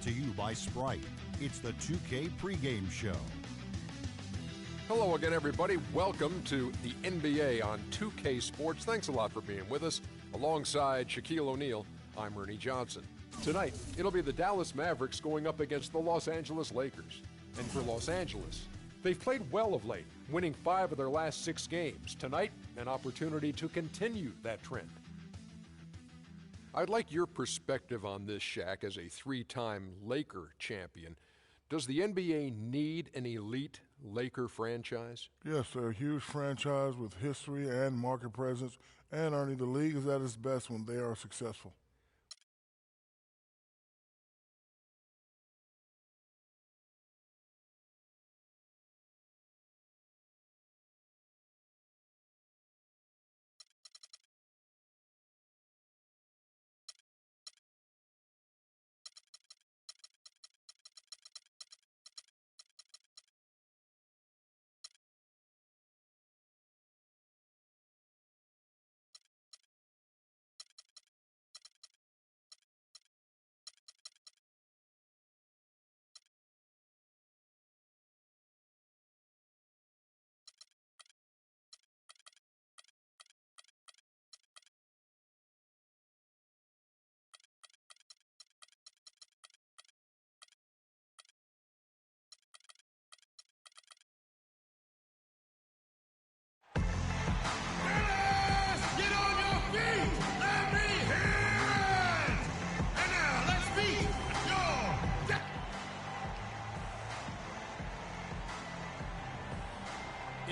brought to you by Sprite. It's the 2K pregame show. Hello again, everybody. Welcome to the NBA on 2K Sports. Thanks a lot for being with us. Alongside Shaquille O'Neal, I'm Ernie Johnson. Tonight, it'll be the Dallas Mavericks going up against the Los Angeles Lakers. And for Los Angeles, they've played well of late, winning 5 of their last 6 games. Tonight, an opportunity to continue that trend. I'd like your perspective on this, Shaq, as a 3-time Laker champion. Does the NBA need an elite Laker franchise? Yes, they're a huge franchise with history and market presence, and Ernie, the league is at its best when they are successful.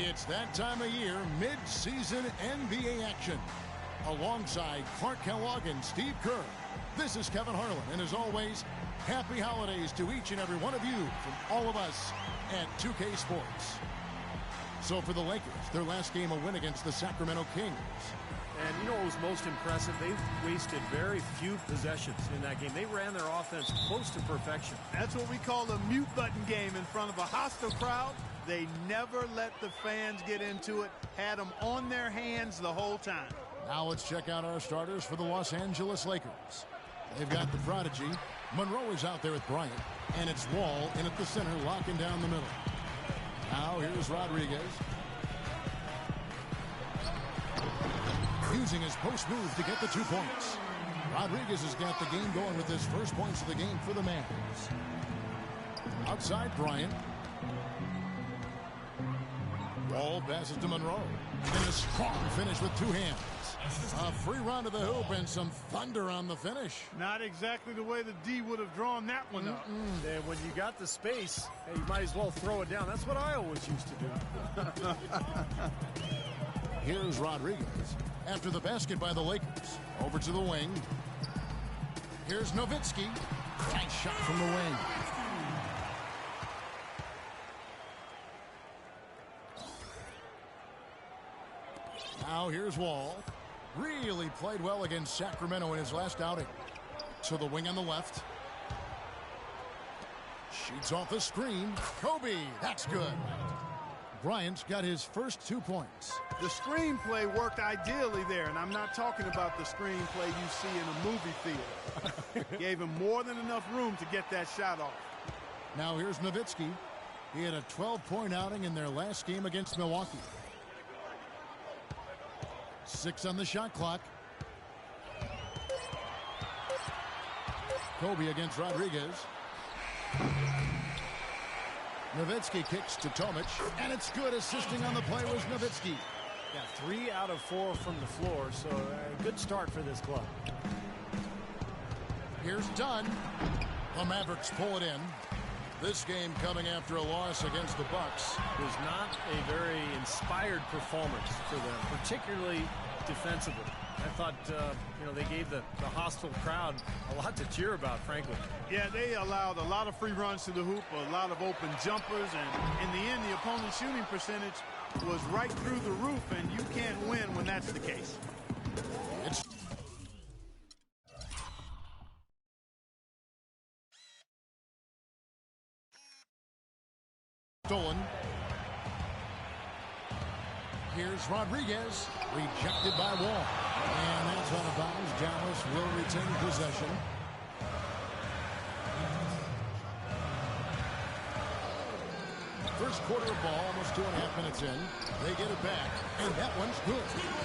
It's that time of year, mid-season NBA action. Alongside Clark Kellogg and Steve Kerr, this is Kevin Harlan. And as always, happy holidays to each and every one of you from all of us at 2K Sports. So for the Lakers, their last game a win against the Sacramento Kings. And you know what was most impressive? They wasted very few possessions in that game. They ran their offense close to perfection. That's what we call a mute button game in front of a hostile crowd. They never let the fans get into it, had them on their hands the whole time. Now let's check out our starters for the Los Angeles Lakers. They've got the prodigy. Monroe is out there with Bryant, and it's Wall in at the center, locking down the middle. Now here's Rodriguez. Using his post move to get the 2 points. Rodriguez has got the game going with his first points of the game for the Mavs. Outside Bryant. Wall passes to Monroe. And a strong finish with 2 hands. A free run to the hoop and some thunder on the finish. Not exactly the way the D would have drawn that one up. And when you got the space, hey, you might as well throw it down. That's what I always used to do. Here's Rodriguez. After the basket by the Lakers. Over to the wing. Here's Nowitzki. Nice shot from the wing. Now here's Wall. Really played well against Sacramento in his last outing. To the wing on the left. Shoots off the screen. Kobe, that's good. Bryant's got his first 2 points. The screenplay worked ideally there, and I'm not talking about the screenplay you see in a movie theater. Gave him more than enough room to get that shot off. Now here's Nowitzki. He had a 12-point outing in their last game against Milwaukee. 6 on the shot clock. Kobe against Rodriguez. Nowitzki kicks to Tomic, and it's good. Assisting on the play was Nowitzki. Yeah, 3 out of 4 from the floor, so a good start for this club. Here's Dunn. The Mavericks pull it in. This game coming after a loss against the Bucks. Was not a very inspired performance for them, particularly defensively. I thought, they gave the hostile crowd a lot to cheer about, frankly. Yeah, they allowed a lot of free runs to the hoop, a lot of open jumpers, and in the end, the opponent's shooting percentage was right through the roof, and you can't win when that's the case. It's stolen. Here's Rodriguez, rejected by Wall. And that's out of bounds. Dallas will retain possession. First quarter of ball, almost 2.5 minutes in. They get it back, and that one's good.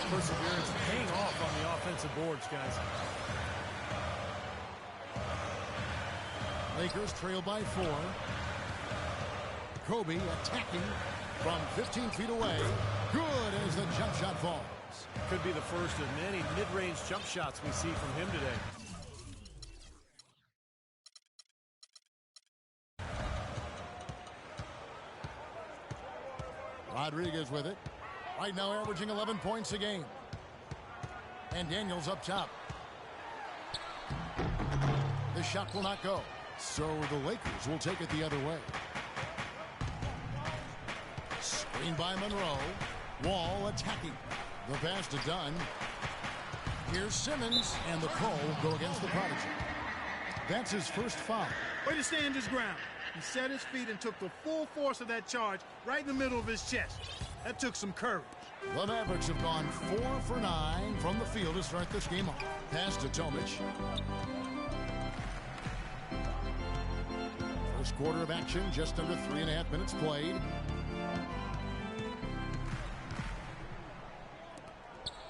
Perseverance paying off on the offensive boards, guys. Lakers trail by 4. Kobe attacking from 15 feet away. Good as the jump shot falls. Could be the first of many mid-range jump shots we see from him today. Rodriguez with it. Right now averaging 11 points a game. And Daniels up top. The shot will not go. So the Lakers will take it the other way. Screen by Monroe. Wall attacking. The pass to Dunn. Here's Simmons, and the call will go against the Prodigy. That's his first foul. Way to stand his ground. He set his feet and took the full force of that charge right in the middle of his chest. That took some courage. The Mavericks have gone 4 for 9 from the field to start this game off. Pass to Tomic. First quarter of action, just under 3.5 minutes played.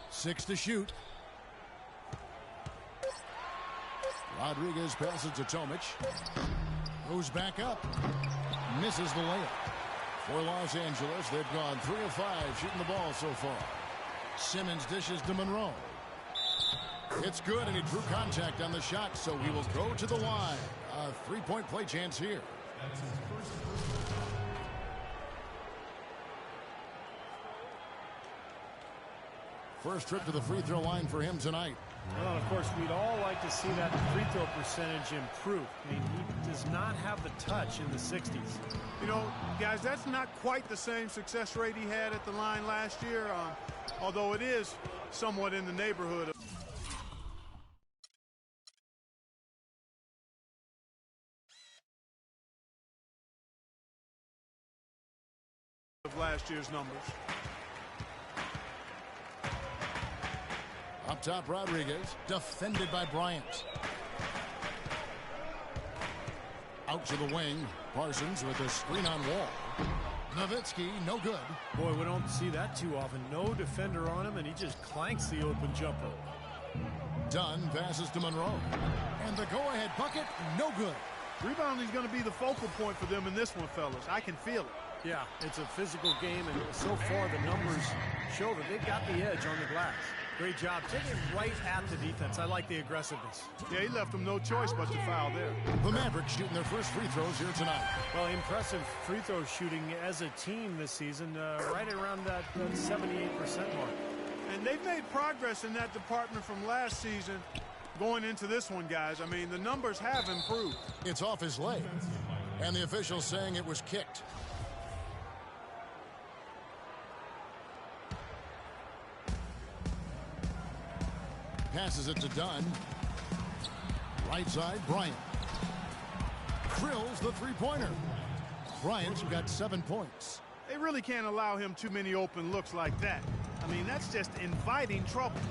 Six to shoot. Rodriguez passes to Tomic. Goes back up. Misses the layup. For Los Angeles, they've gone 3 of 5 shooting the ball so far. Simmons dishes to Monroe. It's good, and he drew contact on the shot, so he will go to the line. A 3-point play chance here. First trip to the free throw line for him tonight. Well, of course, we'd all like to see that free throw percentage improve. I mean, he does not have the touch in the 60s. You know, guys, that's not quite the same success rate he had at the line last year, although it is somewhat in the neighborhood of last year's numbers. Up top, Rodriguez, defended by Bryant. Out to the wing, Parsons with a screen on Wall. Nowitzki, no good. Boy, we don't see that too often. No defender on him, and he just clanks the open jumper. Dunn passes to Monroe. And the go-ahead bucket, no good. Rebounding is going to be the focal point for them in this one, fellas. I can feel it. Yeah, it's a physical game, and so far the numbers show that they've got the edge on the glass. Great job taking right at the defense. I like the aggressiveness. Yeah, he left them no choice but to foul there. The Mavericks shooting their first free throws here tonight. Well, impressive free throw shooting as a team this season, right around that 78% mark. And they've made progress in that department from last season going into this one, guys. I mean, the numbers have improved. It's off his leg, and the officials saying it was kicked. Passes it to Dunn. Right side, Bryant. Drills the three-pointer. Bryant's got 7 points. They really can't allow him too many open looks like that. I mean, that's just inviting trouble.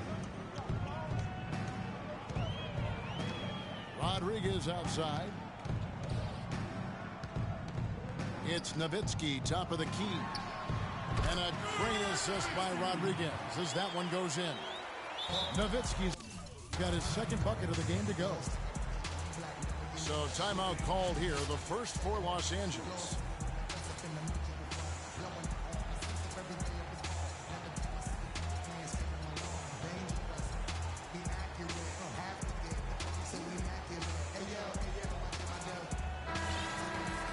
Rodriguez outside. It's Nowitzki, top of the key. And a great assist by Rodriguez as that one goes in. Nowitzki's got his second bucket of the game to go. So timeout called here, the first for Los Angeles.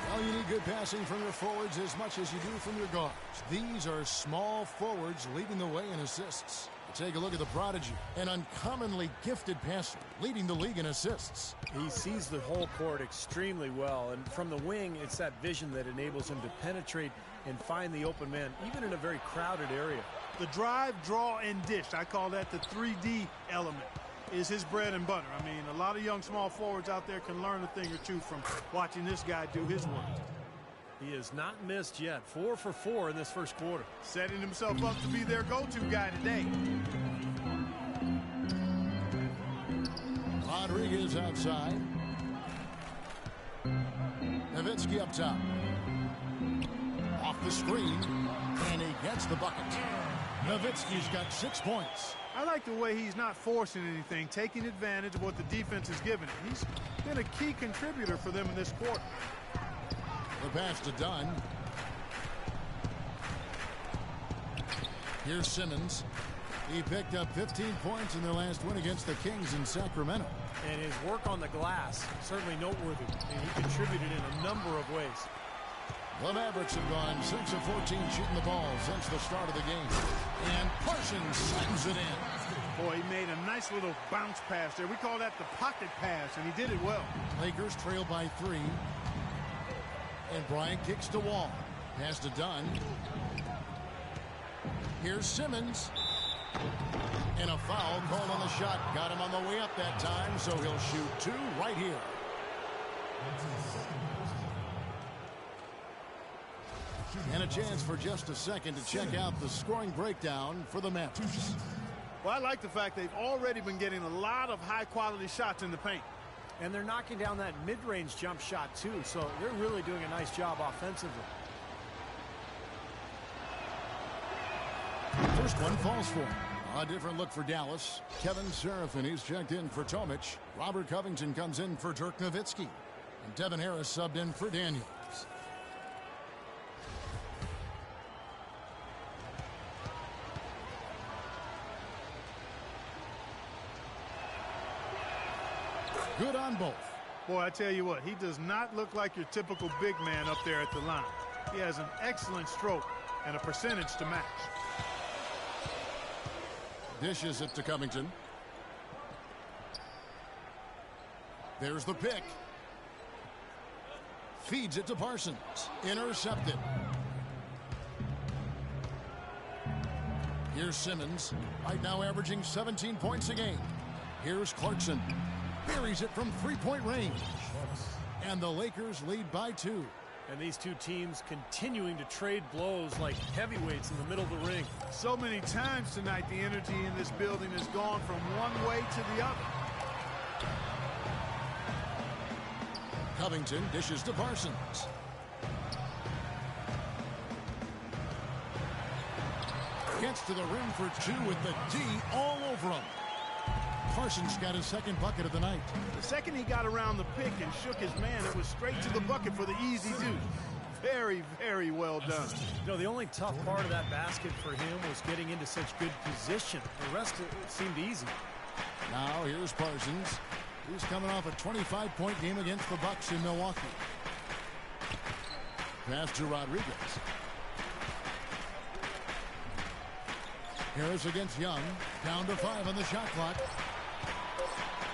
Well, you need good passing from your forwards as much as you do from your guards. These are small forwards leading the way in assists. Take a look at the prodigy, an uncommonly gifted passer, leading the league in assists. He sees the whole court extremely well, and from the wing, it's that vision that enables him to penetrate and find the open man, even in a very crowded area. The drive, draw, and dish, I call that the 3D element, is his bread and butter. I mean, a lot of young small forwards out there can learn a thing or two from watching this guy do his work. He has not missed yet. 4 for 4 in this first quarter. Setting himself up to be their go-to guy today. Rodriguez outside. Nowitzki up top. Off the screen, and he gets the bucket. Nowitzki's got 6 points. I like the way he's not forcing anything, taking advantage of what the defense is giving him. He's been a key contributor for them in this quarter. The pass to Dunn. Here's Simmons. He picked up 15 points in their last win against the Kings in Sacramento. And his work on the glass, certainly noteworthy. And he contributed in a number of ways. The Mavericks have gone 6 of 14 shooting the ball since the start of the game. And Parsons slams it in. Boy, he made a nice little bounce pass there. We call that the pocket pass, and he did it well. Lakers trail by 3. And Bryant kicks to Wall. Pass to Dunn. Here's Simmons. And a foul called on the shot. Got him on the way up that time, so he'll shoot 2 right here. And a chance for just a second to check out the scoring breakdown for the Mavericks. Well, I like the fact they've already been getting a lot of high-quality shots in the paint. And they're knocking down that mid-range jump shot, too. So they're really doing a nice job offensively. First one falls for him. A different look for Dallas. Kevin Serafin, he's checked in for Tomic. Robert Covington comes in for Dirk Nowitzki. And Devin Harris subbed in for Daniels. Good on both. Boy, I tell you what, he does not look like your typical big man up there at the line. He has an excellent stroke and a percentage to match. Dishes it to Covington. There's the pick. Feeds it to Parsons. Intercepted. Here's Simmons. Right now averaging 17 points a game. Here's Clarkson. Buries it from three-point range. And the Lakers lead by 2. And these two teams continuing to trade blows like heavyweights in the middle of the ring. So many times tonight, the energy in this building has gone from one way to the other. Covington dishes to Parsons. Gets to the rim for 2 with the D all over him. Parsons got his second bucket of the night. The second he got around the pick and shook his man, it was straight to the bucket for the easy deuce. Very, very well done. You know, the only tough part of that basket for him was getting into such good position. The rest of it seemed easy. Now here's Parsons. He's coming off a 25-point game against the Bucks in Milwaukee. Pass to Rodriguez. Harris against Young. Down to 5 on the shot clock.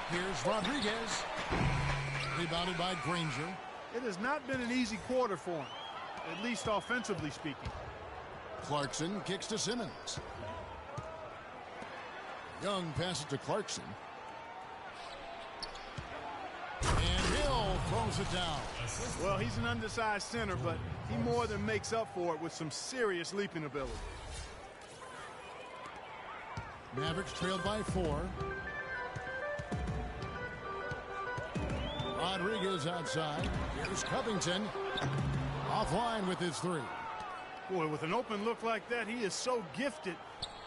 Here's Rodriguez. Rebounded by Granger. It has not been an easy quarter for him, at least offensively speaking. Clarkson kicks to Simmons. Young passes to Clarkson. And Hill throws it down. Well, he's an undersized center, but he more than makes up for it with some serious leaping ability. Mavericks trailed by 4. Rodriguez outside. Here's Covington. Offline with his 3. Boy, with an open look like that, he is so gifted.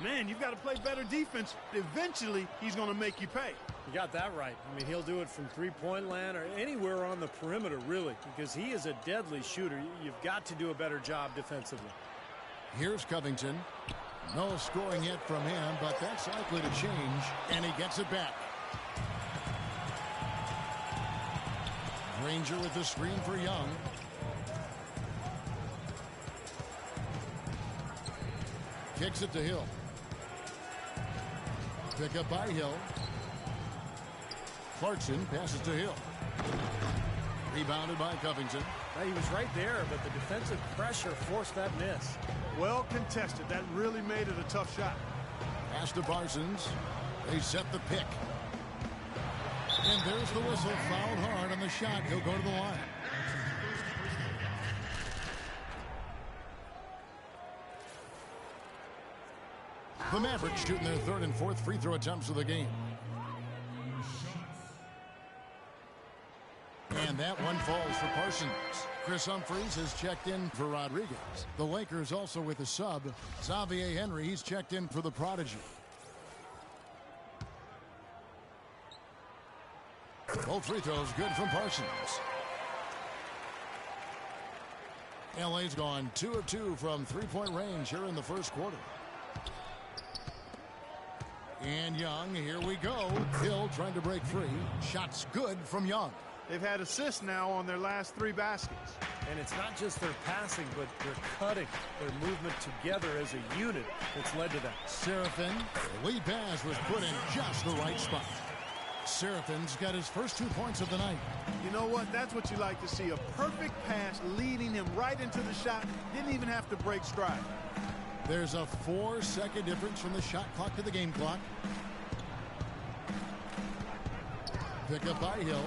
Man, you've got to play better defense. Eventually, he's going to make you pay. You got that right. I mean, he'll do it from three-point land or anywhere on the perimeter, really, because he is a deadly shooter. You've got to do a better job defensively. Here's Covington. No scoring yet from him, but that's likely to change, and he gets it back. Granger with the screen for Young. Kicks it to Hill. Pick up by Hill. Clarkson passes to Hill. Rebounded by Covington. Now, he was right there, but the defensive pressure forced that miss. Well contested. That really made it a tough shot. Pass to Parsons. They set the pick. And there's the whistle. Fouled hard on the shot. He'll go to the line. The Mavericks shooting their 3rd and 4th free throw attempts of the game. And that one falls for Parsons. Chris Humphries has checked in for Rodriguez. The Lakers also with a sub. Xavier Henry, he's checked in for the Prodigy. Both free throws good from Parsons. LA's gone 2 of 2 from three-point range here in the first quarter. And Young, here we go. Hill trying to break free. Shots good from Young. They've had assists now on their last 3 baskets. And it's not just their passing, but their cutting, their movement together as a unit that's led to that. Seraphin, the lead pass was put in just the right spot. Seraphin's got his first 2 points of the night. You know what? That's what you like to see. A perfect pass leading him right into the shot. Didn't even have to break stride. There's a 4-second difference from the shot clock to the game clock. Pick up by Hill.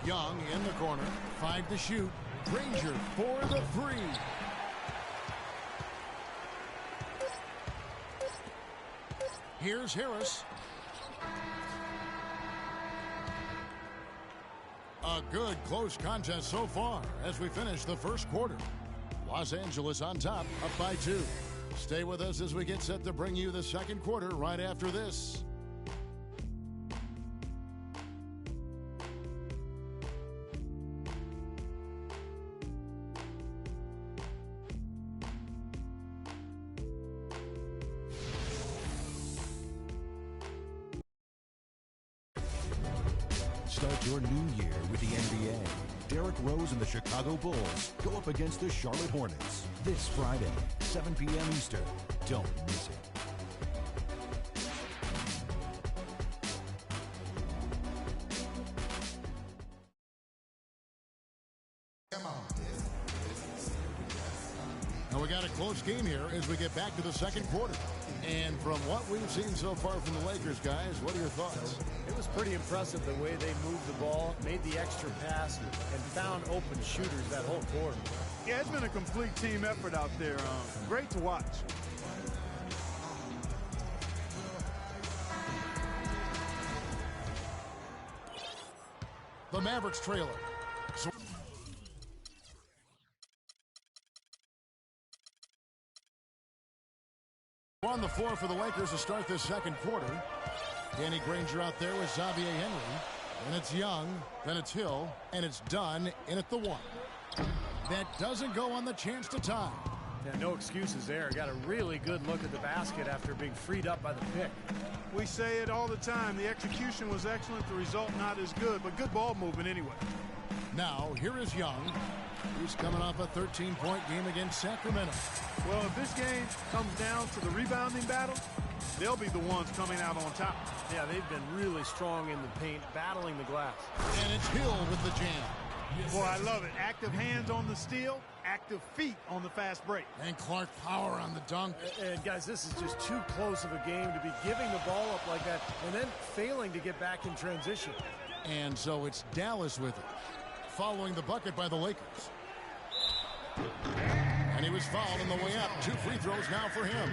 Young in the corner. 5 to shoot. Granger for the 3. Here's Harris. A good close contest so far as we finish the first quarter. Los Angeles on top, up by 2. Stay with us as we get set to bring you the second quarter right after this. Start your new year with the NBA. Derrick Rose and the Chicago Bulls go up against the Charlotte Hornets this Friday, 7 p.m. Eastern. Don't miss it. Now we got a close game here as we get back to the second quarter. And from what we've seen so far from the Lakers, guys, what are your thoughts? It was pretty impressive the way they moved the ball, made the extra pass, and found open shooters that whole quarter. Yeah, it's been a complete team effort out there. Great to watch. The Mavericks trailer. On the floor for the Lakers to start this second quarter. Danny Granger out there with Xavier Henry. And it's Young, then it's Hill, and it's done in at the 1. That doesn't go on the chance to tie. Yeah, no excuses there. Got a really good look at the basket after being freed up by the pick. We say it all the time. The execution was excellent. The result not as good, but good ball movement anyway. Now, here is Young. He's coming off a 13-point game against Sacramento. Well, if this game comes down to the rebounding battle, they'll be the ones coming out on top. Yeah, they've been really strong in the paint, battling the glass. And it's Hill with the jam. Boy, I love it. Active hands on the steal, active feet on the fast break. And Clark Power on the dunk. And guys, this is just too close of a game to be giving the ball up like that and then failing to get back in transition. And so it's Dallas with it, following the bucket by the Lakers. And he was fouled on the way up. 2 free throws now for him.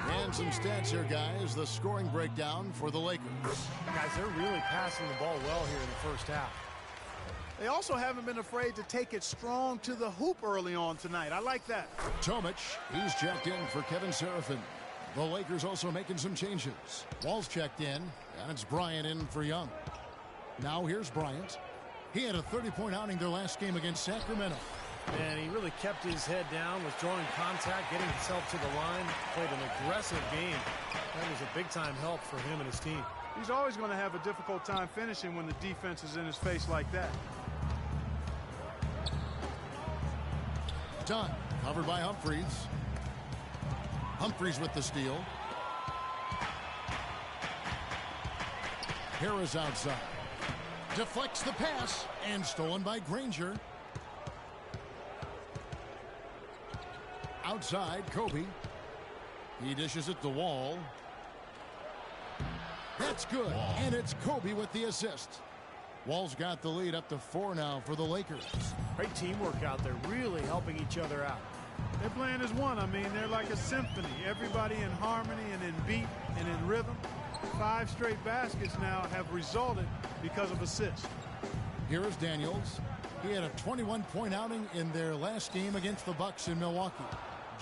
And some stats here, guys. The scoring breakdown for the Lakers. Guys, they're really passing the ball well here in the first half. They also haven't been afraid to take it strong to the hoop early on tonight. I like that. Tomic, he's checked in for Kevin Seraphin. The Lakers also making some changes. Wall's checked in, and it's Bryant in for Young. Now here's Bryant. He had a 30-point outing their last game against Sacramento. And he really kept his head down, was drawing contact, getting himself to the line, played an aggressive game. That was a big-time help for him and his team. He's always going to have a difficult time finishing when the defense is in his face like that. Done. Covered by Humphries. Humphries with the steal. Harris outside. Deflects the pass and stolen by Granger. Outside, Kobe. He dishes it to Wall. That's good. And it's Kobe with the assist. Wall's got the lead up to 4 now for the Lakers. Great teamwork out there, really helping each other out. They're playing as one. I mean, they're like a symphony. Everybody in harmony and in beat and in rhythm. 5 straight baskets now have resulted because of assists. Here is Daniels. He had a 21-point outing in their last game against the Bucks in Milwaukee.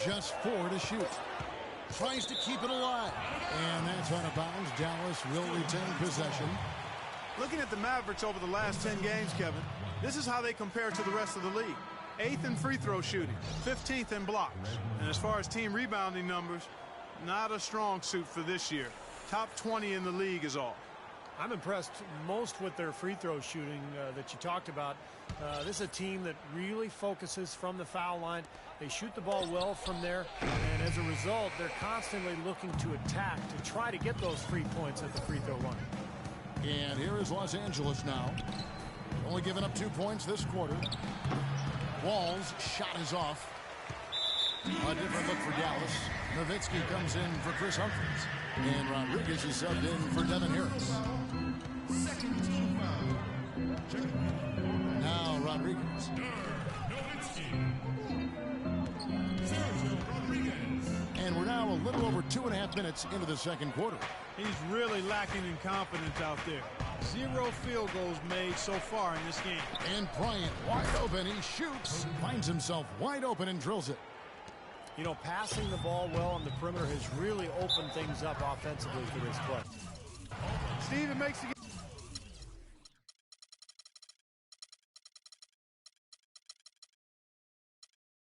Just 4 to shoot. Tries to keep it alive. And that's out of bounds. Dallas will retain possession. Looking at the Mavericks over the last 10 games, Kevin, this is how they compare to the rest of the league. 8th in free throw shooting, 15th in blocks. And as far as team rebounding numbers, not a strong suit for this year. Top 20 in the league is all. I'm impressed most with their free throw shooting that you talked about. This is a team that really focuses from the foul line. They shoot the ball well from there, and as a result, they're constantly looking to attack to try to get those free points at the free throw line. And here is Los Angeles now. Only giving up 2 points this quarter. Wall's shot is off. A different look for Dallas. Nowitzki comes in for Chris Humphries. And Rodriguez is subbed in for Devin Harris. Now Rodriguez. And we're now a little over 2.5 minutes into the second quarter. He's really lacking in confidence out there. 0 field goals made so far in this game. And Bryant wide open. He shoots. Finds himself wide open and drills it. You know, passing the ball well on the perimeter has really opened things up offensively for this play. Steve, it makes the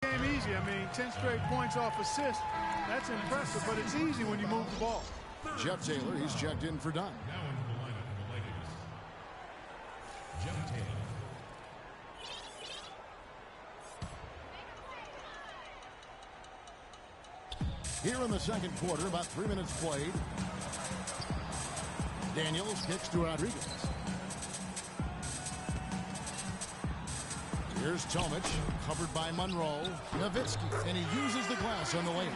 game easy. I mean, 10 straight points off assist. That's impressive, but it's easy when you move the ball. Jeff Taylor, he's checked in for Dunn. Now into the lineup for the Lakers. Jeff Taylor. Here in the second quarter, about 3 minutes played. Daniels kicks to Rodriguez. Here's Tomic, covered by Monroe. Nowitzki, and he uses the glass on the layup.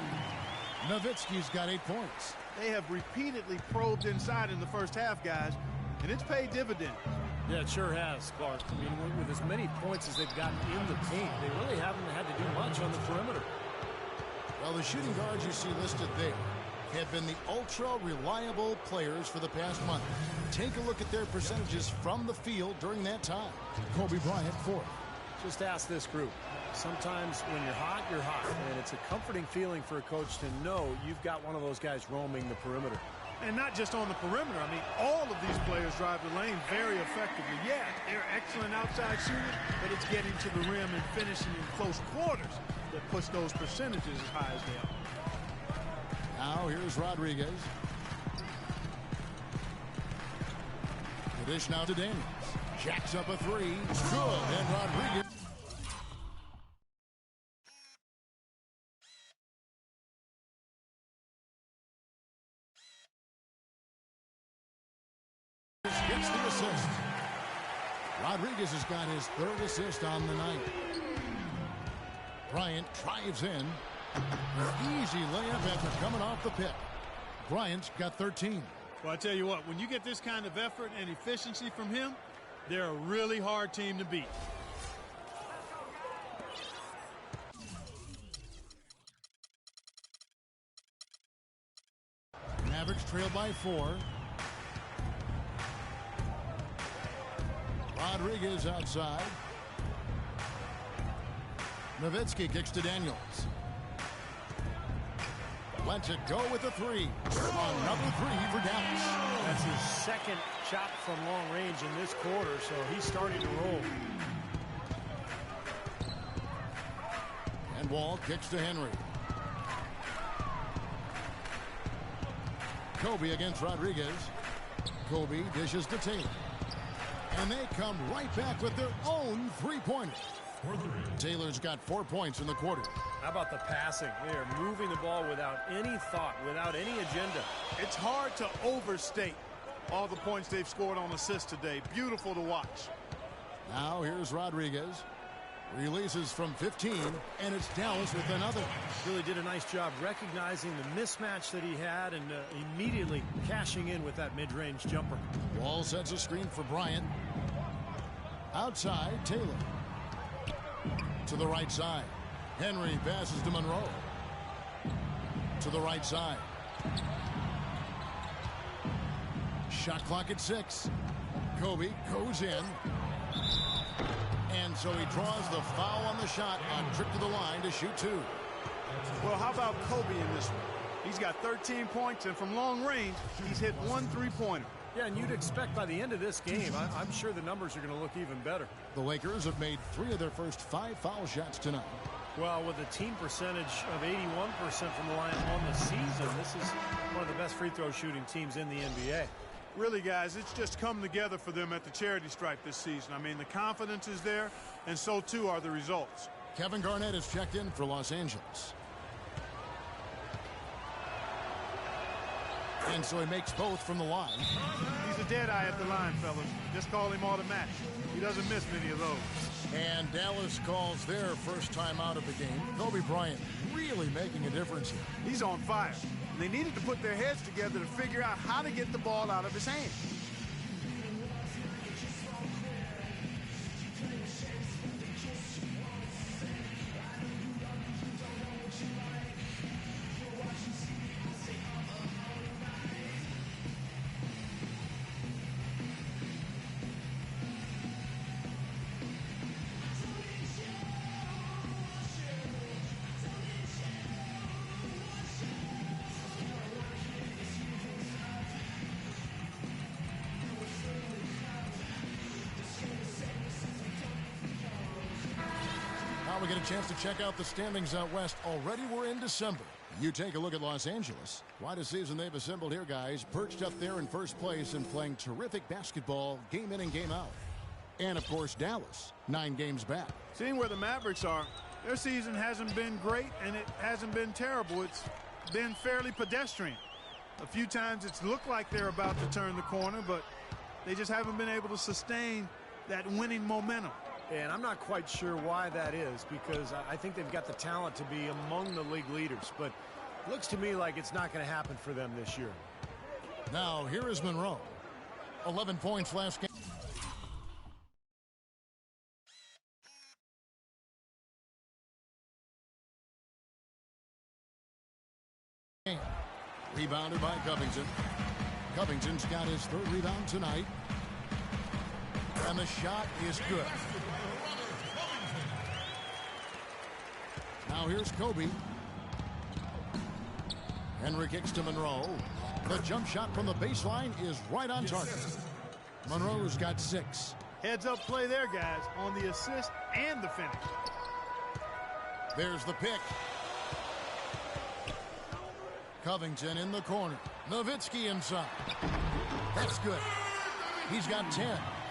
Nowitzki's got 8 points. They have repeatedly probed inside in the first half, guys, and it's paid dividends. Yeah, it sure has, Clark. I mean, with as many points as they've gotten in the paint, they really haven't had to do much on the perimeter. Well, the shooting guards you see listed there have been the ultra-reliable players for the past month. Take a look at their percentages from the field during that time. Kobe Bryant, 4th. Just ask this group. Sometimes when you're hot, and it's a comforting feeling for a coach to know you've got one of those guys roaming the perimeter. And not just on the perimeter. I mean, all of these players drive the lane very effectively. Yeah, they're excellent outside shooters, but it's getting to the rim and finishing in close quarters that puts those percentages as high as they are. Now here's Rodriguez. The dish now to Daniels. Jacks up a 3. It's good. And Rodriguez. Gets the assist. Rodriguez has got his 3rd assist on the night. Bryant drives in. An easy layup after coming off the pick. Bryant's got 13. Well, I tell you what, when you get this kind of effort and efficiency from him, they're a really hard team to beat. Mavericks trail by 4. Rodriguez outside. Nowitzki kicks to Daniels. Lets it go with a 3. Another 3 for Dallas. That's his 2nd shot from long range in this quarter, so he's starting to roll. And Wall kicks to Henry. Kobe against Rodriguez. Kobe dishes to Taylor. And they come right back with their own 3-pointer. Taylor's got 4 points in the quarter. How about the passing? They are moving the ball without any thought, without any agenda. It's hard to overstate all the points they've scored on assists today. Beautiful to watch. Now here's Rodriguez. Releases from 15, and it's Dallas with another. Really did a nice job recognizing the mismatch that he had and immediately cashing in with that mid-range jumper. Wall sets a screen for Bryant. Outside, Taylor. To the right side. Henry passes to Monroe. To the right side. Shot clock at 6. Kobe goes in. And so he draws the foul on the shot on trip to the line to shoot 2. Well, how about Kobe in this one? He's got 13 points, and from long range, he's hit 1 3-pointer. Yeah, and you'd expect by the end of this game, I'm sure the numbers are going to look even better. The Lakers have made 3 of their first 5 foul shots tonight. Well, with a team percentage of 81% from the line on the season, this is one of the best free throw shooting teams in the NBA. Really, guys, it's just come together for them at the charity stripe this season. I mean, the confidence is there, and so too are the results. Kevin Garnett is checked in for Los Angeles. And so he makes both from the line. He's a dead eye at the line, fellas. Just call him automatic. He doesn't miss many of those. And Dallas calls their first time out of the game. Kobe Bryant really making a difference here. He's on fire. And they needed to put their heads together to figure out how to get the ball out of his hands. We get a chance to check out the standings out west. Already we're in December. You take a look at Los Angeles. Quite a season they've assembled here, guys. Perched up there in first place and playing terrific basketball game in and game out. And, of course, Dallas, 9 games back. Seeing where the Mavericks are, their season hasn't been great and it hasn't been terrible. It's been fairly pedestrian. A few times it's looked like they're about to turn the corner, but they just haven't been able to sustain that winning momentum. And I'm not quite sure why that is, because I think they've got the talent to be among the league leaders. But it looks to me like it's not going to happen for them this year. Now, here is Monroe. 11 points last game. Rebounded by Covington. Covington's got his 3rd rebound tonight. And the shot is good. Now here's Kobe. Henry kicks to Monroe. The jump shot from the baseline is right on target. Monroe's got 6. Heads up play there, guys, on the assist and the finish. There's the pick. Covington in the corner. Nowitzki inside. That's good. He's got 10.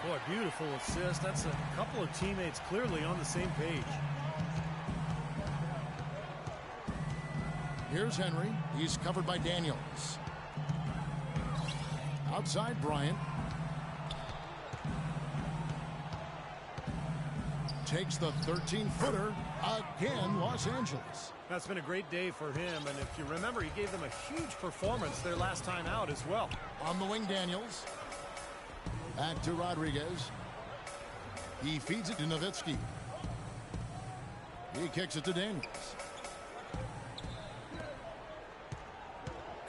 Boy, beautiful assist. That's a couple of teammates clearly on the same page. Here's Henry. He's covered by Daniels. Outside Bryant. Takes the 13-footer. Again, Los Angeles. That's been a great day for him. And if you remember, he gave them a huge performance their last time out as well. On the wing, Daniels. Back to Rodriguez. He feeds it to Nowitzki. He kicks it to Daniels.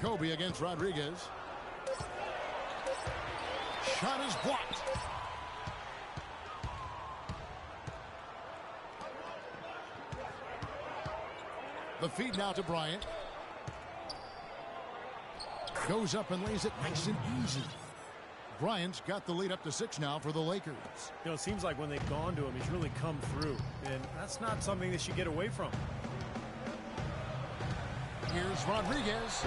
Kobe against Rodriguez. Shot is blocked. The feed now to Bryant. Goes up and lays it nice and easy. Bryant's got the lead up to 6 now for the Lakers. You know, it seems like when they've gone to him, he's really come through. And that's not something that you get away from. Here's Rodriguez.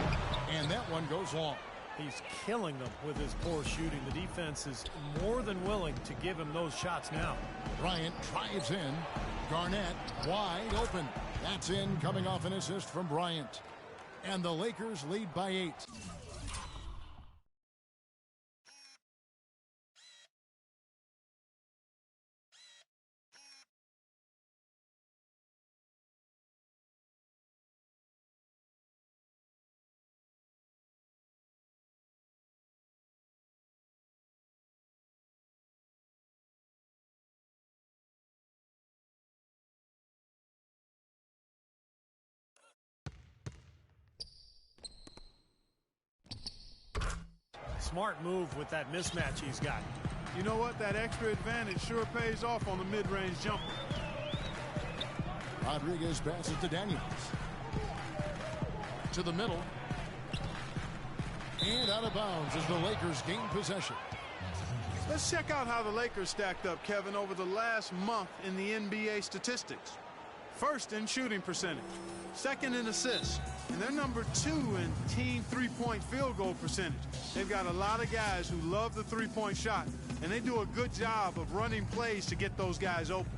And that one goes long. He's killing them with his poor shooting. The defense is more than willing to give him those shots now. Bryant drives in. Garnett wide open. That's in, coming off an assist from Bryant. And the Lakers lead by 8. smart move with that mismatch he's got. You know what? That extra advantage sure pays off on the mid-range jumper. Rodriguez passes to Daniels. To the middle. And out of bounds as the Lakers gain possession. Let's check out how the Lakers stacked up, Kevin, over the last month in the NBA statistics. First in shooting percentage, second in assists, and they're number 2 in team three-point field goal percentage. They've got a lot of guys who love the three-point shot, and they do a good job of running plays to get those guys open.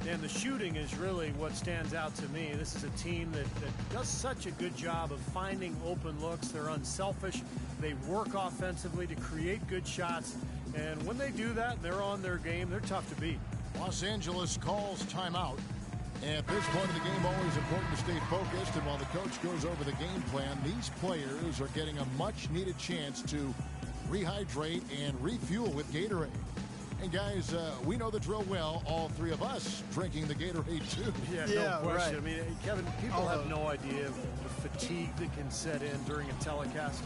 And the shooting is really what stands out to me. This is a team that does such a good job of finding open looks. They're unselfish. They work offensively to create good shots. And when they do that, they're on their game. They're tough to beat. Los Angeles calls timeout. At this point of the game, always important to stay focused. And while the coach goes over the game plan, these players are getting a much-needed chance to rehydrate and refuel with Gatorade. And guys, we know the drill well, all three of us drinking the Gatorade too. No question. Right. I mean, Kevin, people have no idea of the fatigue that can set in during a telecast.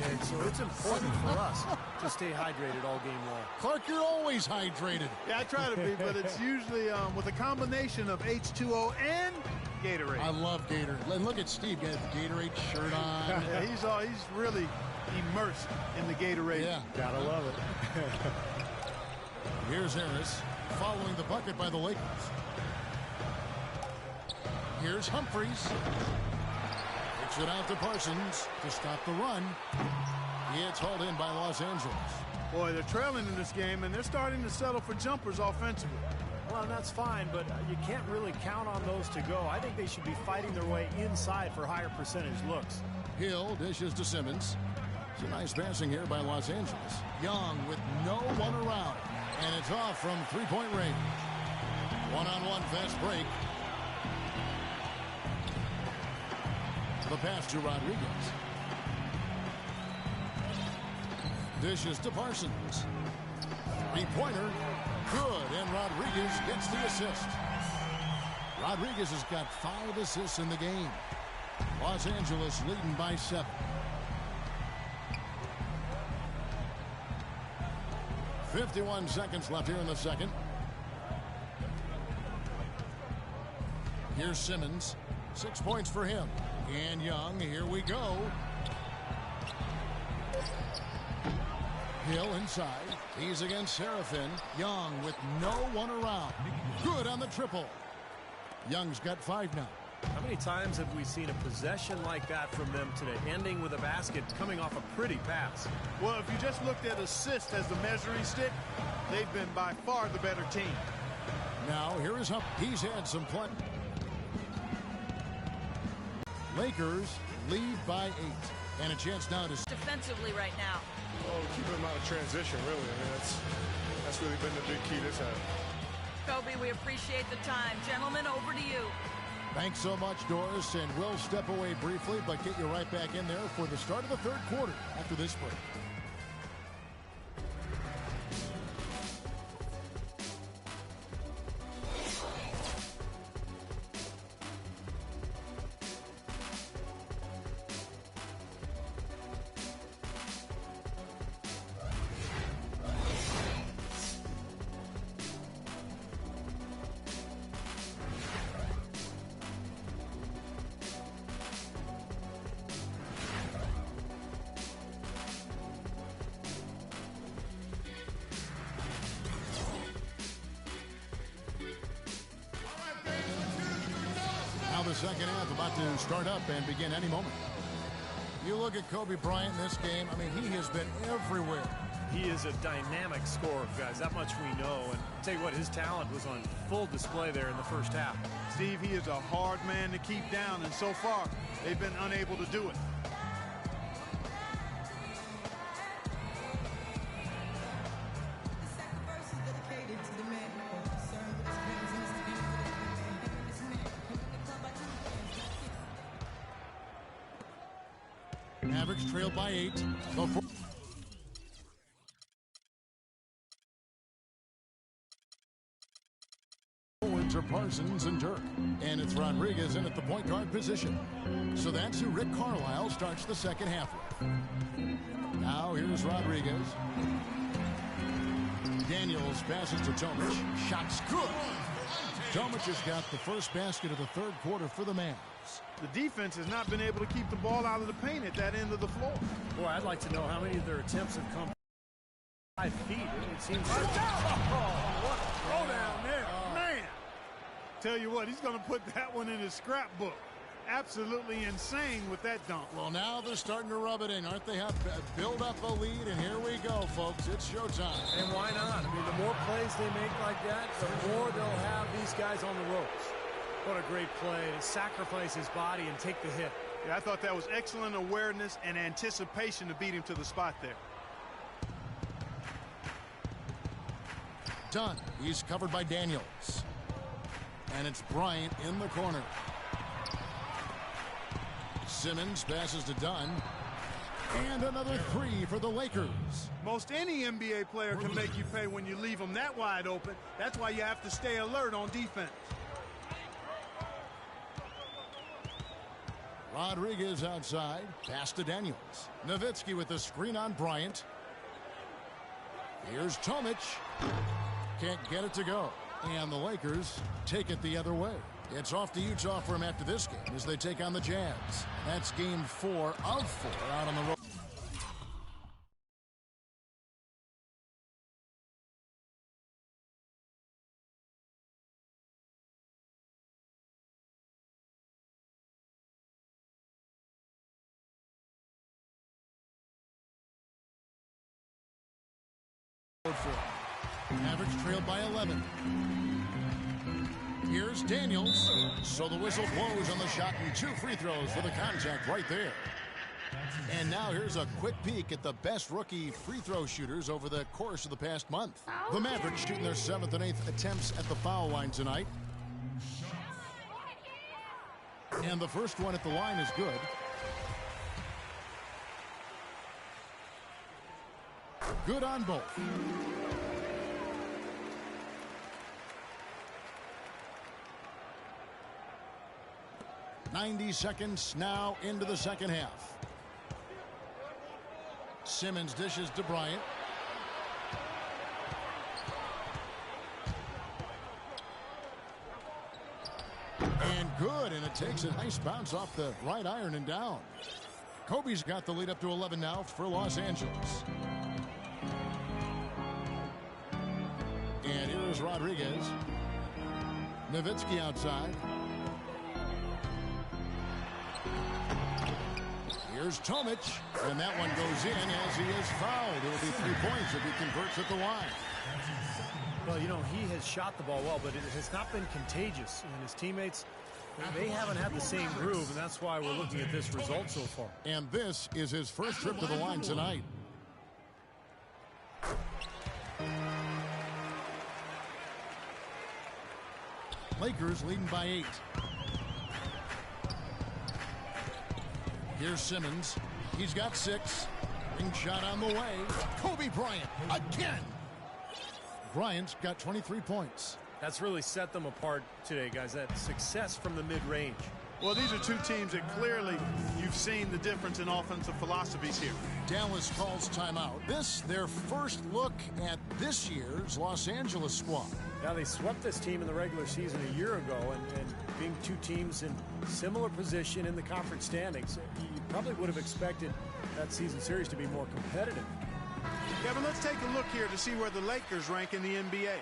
And so it's important for us to stay hydrated all game long. Clark, you're always hydrated. Yeah, I try to be, but it's usually with a combination of H2O and Gatorade. I love Gatorade. And look at Steve, got the Gatorade shirt on. Yeah, he's really immersed in the Gatorade. Yeah, Gotta love it. Here's Harris following the bucket by the Lakers. Here's Humphries. Kicks it out to Parsons to stop the run. It's hauled in by Los Angeles. Boy, they're trailing in this game, and they're starting to settle for jumpers offensively. Well, that's fine, but you can't really count on those to go. I think they should be fighting their way inside for higher percentage looks. Hill dishes to Simmons. It's a nice passing here by Los Angeles. Young with no one around. And it's off from three-point range. One-on-one fast break. The pass to Rodriguez. Dishes to Parsons. Three-pointer. Good. And Rodriguez gets the assist. Rodriguez has got 5 assists in the game. Los Angeles leading by 7. 51 seconds left here in the second. Here's Simmons. 6 points for him. And Young, here we go. Hill inside. He's against Serafin. Young with no one around. Good on the triple. Young's got 5 now. How many times have we seen a possession like that from them today, ending with a basket coming off a pretty pass? Well, if you just looked at assist as the measuring stick, they've been by far the better team. Now, here is Hump. He's had some play. Lakers lead by 8. And a chance now to... defensively right now. Oh, keep him out of transition, really. I mean, that's really been the big key this half. Kobe, we appreciate the time. Gentlemen, over to you. Thanks so much, Doris, and we'll step away briefly, but get you right back in there for the start of the third quarter after this break. The second half about to start up and begin any moment. You look at Kobe Bryant in this game, I mean, he has been everywhere. He is a dynamic scorer, guys. That much we know. And I'll tell you what, his talent was on full display there in the first half. Steve, he is a hard man to keep down, and so far, they've been unable to do it. Mavericks trailed by 8. Forwards are Parsons and Dirk. And it's Rodriguez in in at the point guard position. So that's who Rick Carlisle starts the second half with. Now here's Rodriguez. Daniels passes to Tomic. Shot's good. Tomic has got the first basket of the third quarter for the Mavs. The defense has not been able to keep the ball out of the paint at that end of the floor. Boy, I'd like to know how many of their attempts have come 5 feet. It seems like... What a throwdown there. Man. Tell you what, he's going to put that one in his scrapbook. Absolutely insane with that dunk. Well, now they're starting to rub it in, aren't they? Have build up a lead, and here we go, folks. It's showtime. And why not? I mean, the more plays they make like that, the more they'll have these guys on the ropes. What a great play to sacrifice his body and take the hit. Yeah, I thought that was excellent awareness and anticipation to beat him to the spot there. Dunn. He's covered by Daniels. And it's Bryant in the corner. Simmons passes to Dunn. And another three for the Lakers. Most any NBA player can make you pay when you leave them that wide open. That's why you have to stay alert on defense. Rodriguez outside. Pass to Daniels. Nowitzki with the screen on Bryant. Here's Tomic. Can't get it to go. And the Lakers take it the other way. It's off to Utah for him after this game as they take on the Jazz. That's game 4 of 4 out on the road. Mavericks trailed by 11. Here's Daniels. So the whistle blows on the shot and 2 free throws for the contact right there. And now here's a quick peek at the best rookie free throw shooters over the course of the past month. The Mavericks shooting their 7th and 8th attempts at the foul line tonight. And the first one at the line is good. Good on both. 90 seconds now into the second half. Simmons dishes to Bryant. And good, and it takes a nice bounce off the right iron and down. Kobe's got the lead up to 11 now for Los Angeles. And here's Rodriguez. Nowitzki outside. Here's Tomic, and that one goes in as he is fouled. It'll be 3 points if he converts at the line. Well, you know, he has shot the ball well, but it has not been contagious. And his teammates, they haven't had the same groove, and that's why we're looking at this result so far. And this is his first trip to the line tonight. Lakers leading by 8. Here's Simmons. He's got 6. Ring shot on the way. Kobe Bryant again. Bryant's got 23 points. That's really set them apart today, guys. That success from the mid-range. Well, these are two teams that clearly you've seen the difference in offensive philosophies here. Dallas calls timeout. This, their first look at this year's Los Angeles squad. Now, they swept this team in the regular season a year ago, and being two teams in similar position in the conference standings, you probably would have expected that season series to be more competitive. Kevin, let's take a look here to see where the Lakers rank in the NBA.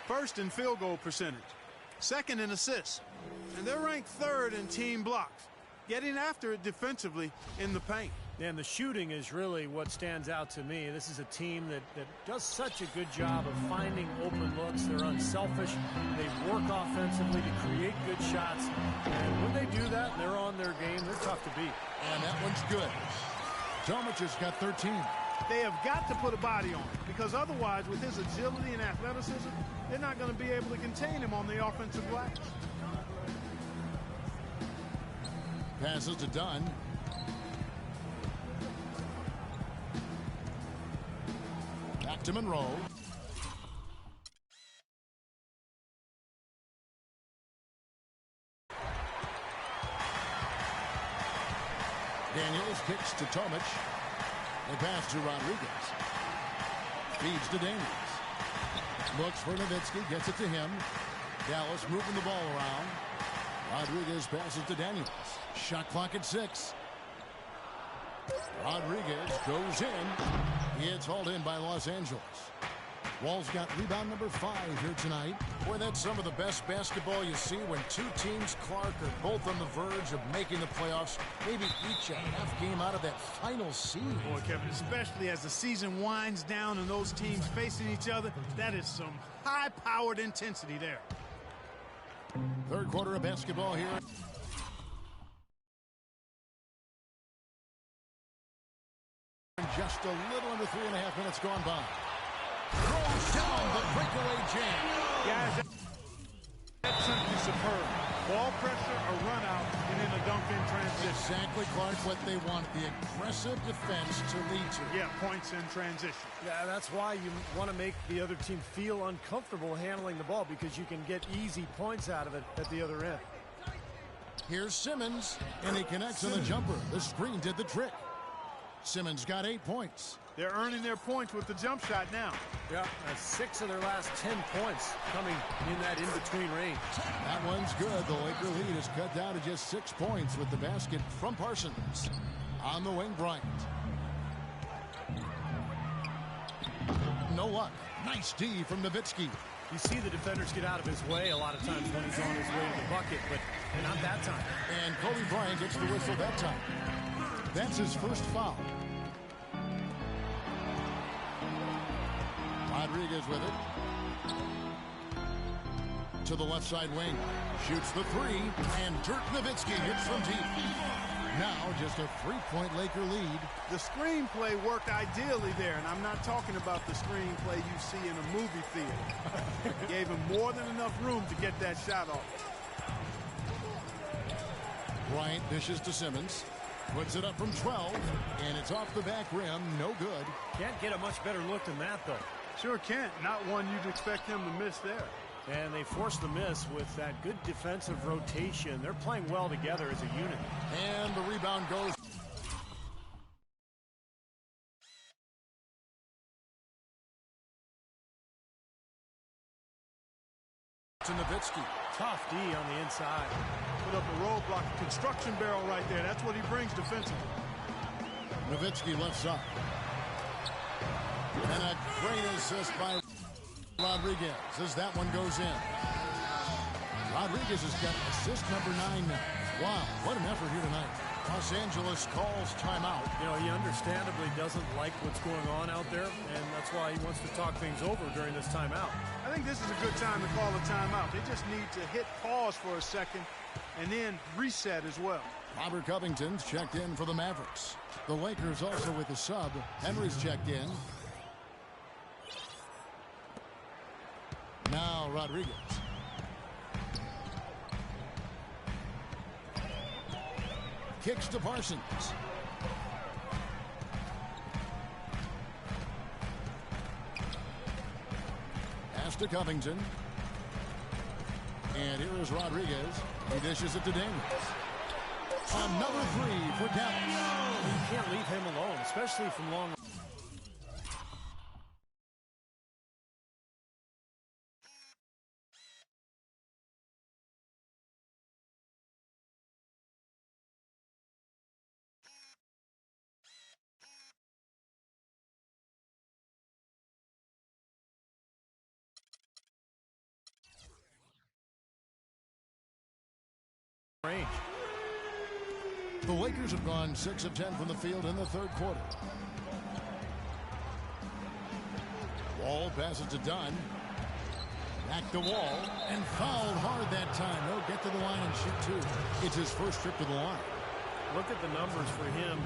First in field goal percentage, second in assists, and they're ranked 3rd in team blocks, getting after it defensively in the paint. And the shooting is really what stands out to me. This is a team that does such a good job of finding open looks. They're unselfish. They work offensively to create good shots. And when they do that, they're on their game. They're tough to beat. And that one's good. Tomic has got 13. They have got to put a body on it, because otherwise, with his agility and athleticism, they're not going to be able to contain him on the offensive glass. Passes to Dunn. Back to Monroe. Daniels kicks to Tomic. They pass to Rodriguez. Feeds to Daniels. Looks for Nowitzki. Gets it to him. Dallas moving the ball around. Rodriguez passes to Daniels. Shot clock at 6. Rodriguez goes in. It's hauled in by Los Angeles. Wall's got rebound number 5 here tonight. Boy, that's some of the best basketball you see when two teams, Clark, are both on the verge of making the playoffs. Maybe each a half game out of that final seed. Boy, Kevin, especially as the season winds down and those teams facing each other, that is some high-powered intensity there. Third quarter of basketball here. Just a little under 3.5 minutes gone by. Throws down the breakaway jam. Guys, that's simply superb. Ball pressure, a run out, and then a dunk in transition. Exactly, Clark, what they want. The aggressive defense to lead to. Yeah, points in transition. Yeah, that's why you want to make the other team feel uncomfortable handling the ball, because you can get easy points out of it at the other end. Here's Simmons, and he connects on the jumper. The screen did the trick. Simmons got 8 points. They're earning their points with the jump shot now. Yeah, that's 6 of their last 10 points coming in that in-between range. That one's good. The Laker lead is cut down to just 6 points with the basket from Parsons. On the wing, Bryant. No luck. Nice D from Nowitzki. You see the defenders get out of his way a lot of times when he's on his way to the bucket, but not that time. And Kobe Bryant gets the whistle that time. That's his first foul. Rodriguez with it. To the left side wing. Shoots the 3. And Dirk Nowitzki hits from deep. Now just a 3-point Laker lead. The screenplay worked ideally there, and I'm not talking about the screenplay you see in a movie theater. Gave him more than enough room to get that shot off. Bryant dishes to Simmons. Puts it up from 12, and it's off the back rim. No good. Can't get a much better look than that, though. Sure can't. Not one you'd expect him to miss there. And they forced the miss with that good defensive rotation. They're playing well together as a unit. And the rebound goes. To Nowitzki. Tough D on the inside. Put up a roadblock, a construction barrel right there. That's what he brings defensively. Nowitzki left side. And a great assist by Rodriguez as that one goes in. Rodriguez has got assist number 9 now. Wow, what an effort here tonight. Los Angeles calls timeout. You know, he understandably doesn't like what's going on out there, and that's why he wants to talk things over during this timeout. I think this is a good time to call a timeout. They just need to hit pause for a second and then reset as well. Robert Covington's checked in for the Mavericks. The Lakers also with the sub. Henry's checked in. Now Rodriguez. Kicks to Parsons. Pass to Covington. And here is Rodriguez. He dishes it to Daniels. Another 3 for Dallas. You can't leave him alone, especially from long. Range. The Lakers have gone 6 of 10 from the field in the third quarter. Wall passes to Dunn. Back to Wall and fouled hard that time. He'll get to the line and shoot 2. It's his first trip to the line. Look at the numbers for him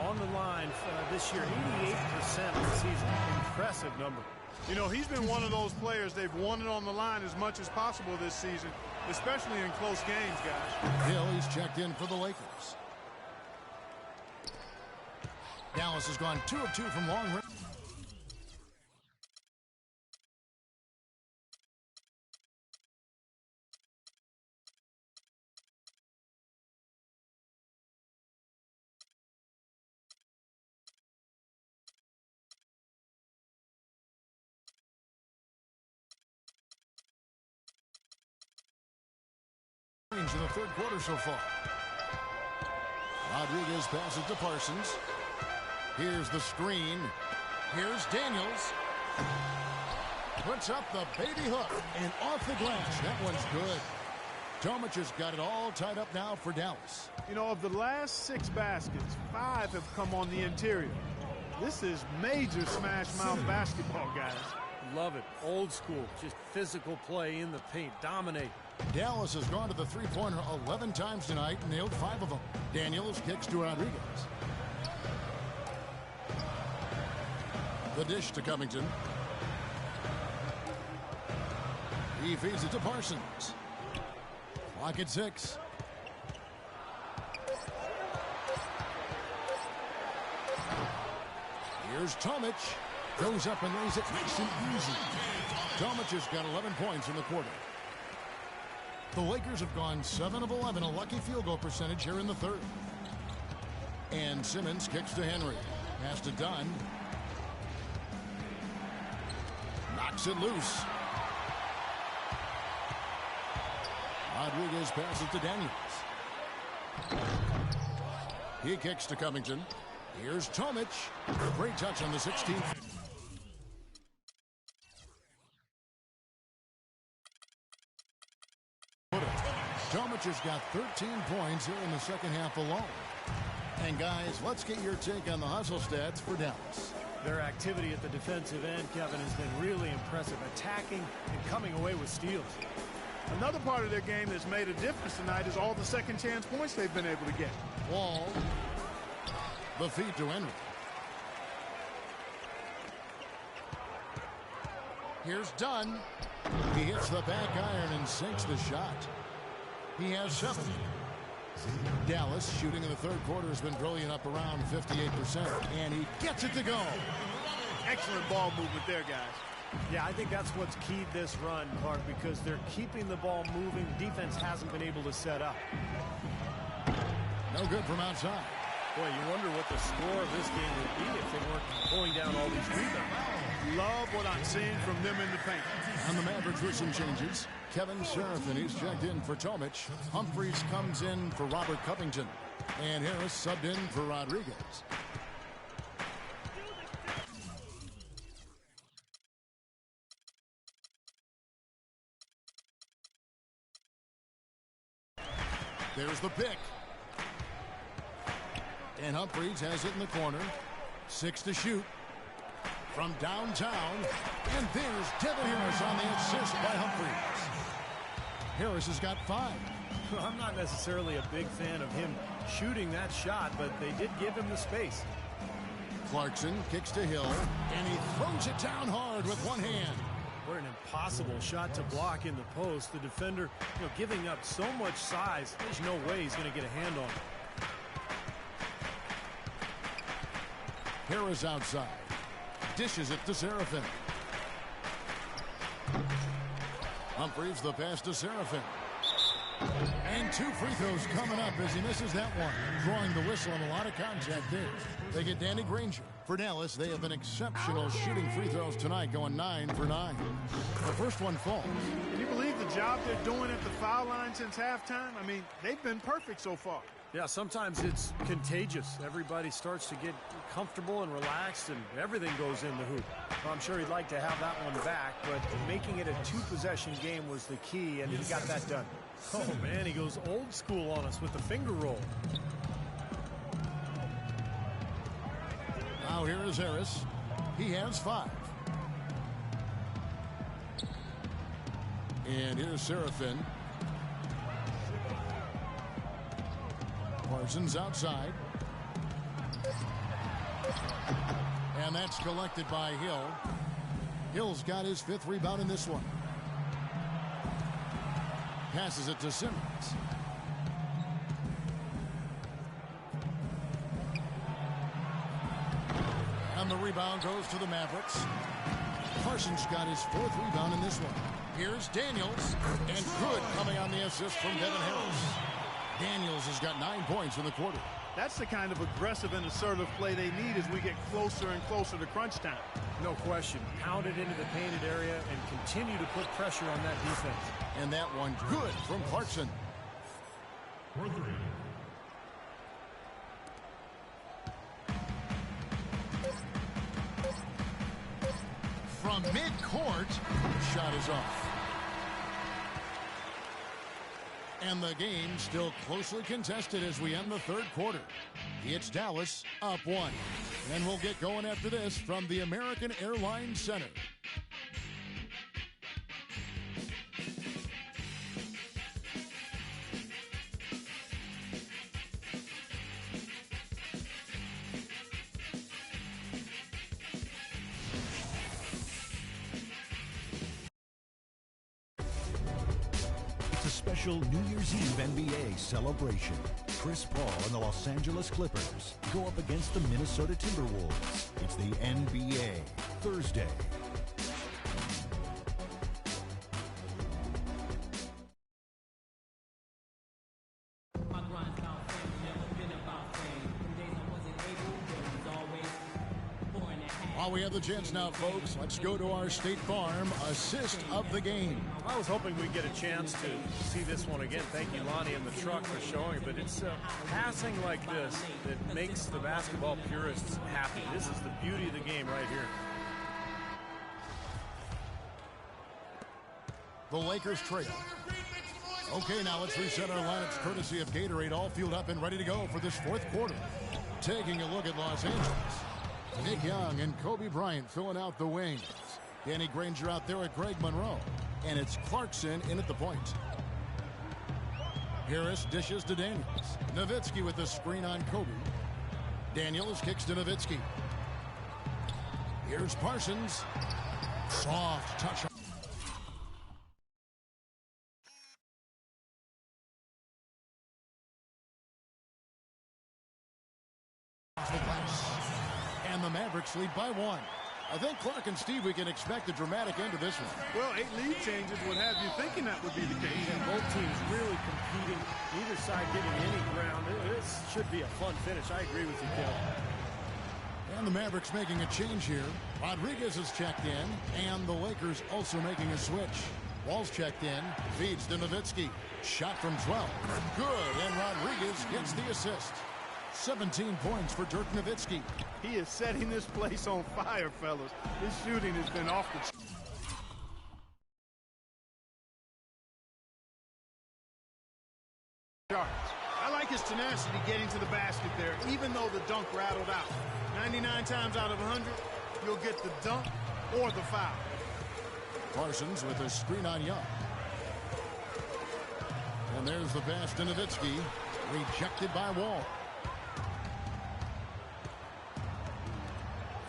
on the line this year. 88% of the season. Impressive number. You know, he's been one of those players they've wanted on the line as much as possible this season, especially in close games, guys. Hill, he's checked in for the Lakers. Dallas has gone 2 of 2 from long range. in the third quarter so far. Rodriguez passes to Parsons. Here's the screen. Here's Daniels. Puts up the baby hook and off the glass. That one's good. Tomic has got it all tied up now for Dallas. You know, of the last 6 baskets, 5 have come on the interior. This is major smash mouth basketball, guys. Love it. Old school. Just physical play in the paint. Dominate. Dallas has gone to the three-pointer 11 times tonight and nailed 5 of them. Daniels kicks to Rodriguez. The dish to Covington. He feeds it to Parsons. Clock at 6. Here's Tomic. Goes up and lays it nice and easy. Tomic has got 11 points in the quarter. The Lakers have gone 7 of 11, a lucky field goal percentage here in the third. And Simmons kicks to Henry. Pass to Dunn. Knocks it loose. Rodriguez passes to Daniels. He kicks to Covington. Here's Tomic. Great touch on the 16th. Tomic has got 13 points here in the second half alone. And guys, let's get your take on the hustle stats for Dallas. Their activity at the defensive end, Kevin, has been really impressive. Attacking and coming away with steals. Another part of their game that's made a difference tonight is all the second chance points they've been able to get. Wall. The feed to Henry. Here's Dunn. He hits the back iron and sinks the shot. He has 7. Dallas shooting in the third quarter has been brilliant, up around 58%. And he gets it to go. Excellent ball movement there, guys. Yeah, I think that's what's keyed this run, Clark, because they're keeping the ball moving. Defense hasn't been able to set up. No good from outside. Boy, you wonder what the score of this game would be if they weren't pulling down all these rebounds. Love what I'm seeing from them in the paint. And the Mavericks with some changes. Kevin Seraphin, he's checked in for Tomic. Humphries comes in for Robert Covington. And Harris subbed in for Rodriguez. There's the pick. And Humphries has it in the corner. 6 to shoot. From downtown. And there's Devin Harris on the assist by Humphries. Harris has got 5. Well, I'm not necessarily a big fan of him shooting that shot, but they did give him the space. Clarkson kicks to Hill. And he throws it down hard with one hand. What an impossible shot to block in the post. The defender, giving up so much size, there's no way he's going to get a hand on it. Harris outside. Dishes it to Seraphin. Humphries the pass to Seraphin. And 2 free throws coming up as he misses that one. Drawing the whistle and a lot of contact there. They get Danny Granger. For Dallas, they have been exceptional shooting free throws tonight, going 9 for 9. The first one falls. Can you believe the job they're doing at the foul line since halftime? I mean, they've been perfect so far. Yeah, sometimes it's contagious. Everybody starts to get comfortable and relaxed, and everything goes in the hoop. Well, I'm sure he'd like to have that one back, but making it a 2-possession game was the key, and he got that done. Oh, man, he goes old school on us with the finger roll. Now here is Harris. He has 5. And here's Seraphin. Parsons outside. And that's collected by Hill. Hill's got his 5th rebound in this one. Passes it to Simmons. And the rebound goes to the Mavericks. Parsons got his 4th rebound in this one. Here's Daniels. And good coming on the assist from Devin Harris. Daniels has got 9 points in the quarter. That's the kind of aggressive and assertive play they need as we get closer and closer to crunch time. No question. Pound it into the painted area and continue to put pressure on that defense. And that one good from Clarkson. From midcourt, shot is off. And the game still closely contested as we end the third quarter. It's Dallas up 1. And we'll get going after this from the American Airlines Center. Special New Year's Eve NBA celebration. Chris Paul and the Los Angeles Clippers go up against the Minnesota Timberwolves. It's the NBA Thursday. While we have the chance now, folks, let's go to our State Farm assist of the game. I was hoping we'd get a chance to see this one again. Thank you, Lonnie and the truck, for showing it. But it's passing like this that makes the basketball purists happy. This is the beauty of the game right here. The Lakers trail. Okay, now let's reset our lineups courtesy of Gatorade, all fueled up and ready to go for this fourth quarter. Taking a look at Los Angeles. Nick Young and Kobe Bryant filling out the wings. Danny Granger out there at Greg Monroe. And it's Clarkson in at the point. Harris dishes to Daniels. Nowitzki with the screen on Kobe. Daniels kicks to Nowitzki. Here's Parsons. Soft touch. And the Mavericks lead by 1. I think, Clark and Steve, we can expect a dramatic end to this one. Well, 8 lead changes would have you thinking that would be the case. And both teams really competing, neither side getting any ground. This should be a fun finish. I agree with you, Kel. And the Mavericks making a change here. Rodriguez is checked in, and the Lakers also making a switch. Wall's checked in, feeds to Nowitzki. Shot from 12. Good, and Rodriguez gets the assist. 17 points for Dirk Nowitzki. He is setting this place on fire, fellas. His shooting has been off the charts. I like his tenacity getting to the basket there, even though the dunk rattled out. 99 times out of 100, you'll get the dunk or the foul. Parsons with a screen on Young. And there's the pass to Nowitzki. Rejected by Wall.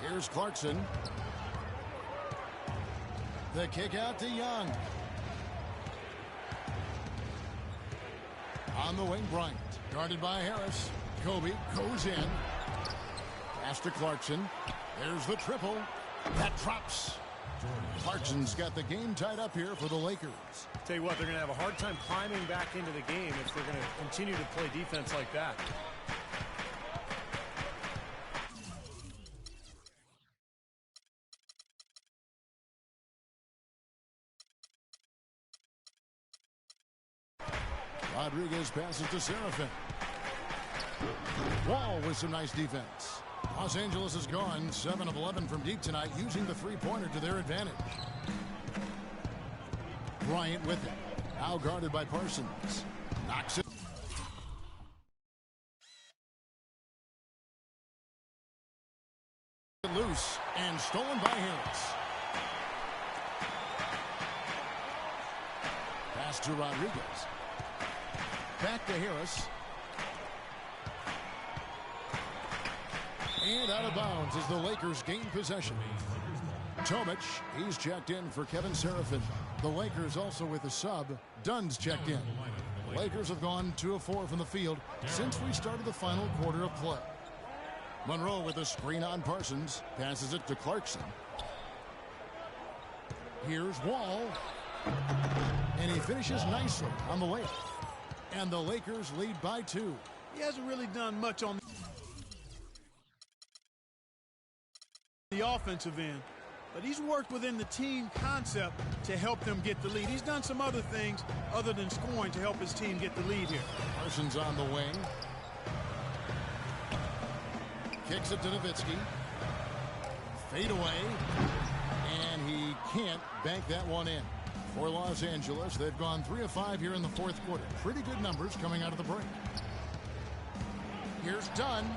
Here's Clarkson. The kick out to Young. On the wing, Bryant. Guarded by Harris. Kobe goes in. Pass to Clarkson. There's the triple. That drops. Clarkson's got the game tied up here for the Lakers. Tell you what, they're going to have a hard time climbing back into the game if they're going to continue to play defense like that. Rodriguez passes to Serafin. Wall with some nice defense. Los Angeles has gone 7 of 11 from deep tonight, using the three-pointer to their advantage. Bryant with it. Now guarded by Parsons. Knocks it. Loose and stolen by Harris. Pass to Rodriguez. Back to Harris. And out of bounds as the Lakers gain possession. Tomic, he's checked in for Kevin Serafin. The Lakers also with a sub. Dunn's checked in. The Lakers have gone 2 of 4 from the field since we started the final quarter of play. Monroe with a screen on Parsons. Passes it to Clarkson. Here's Wall. And he finishes nicely on the layup. And the Lakers lead by 2. He hasn't really done much on the offensive end. but he's worked within the team concept to help them get the lead. He's done some other things other than scoring to help his team get the lead here. Parsons on the wing. Kicks it to Nowitzki. Fade away. And he can't bank that one in. For Los Angeles, they've gone 3 of 5 here in the fourth quarter. Pretty good numbers coming out of the break. Here's Dunn.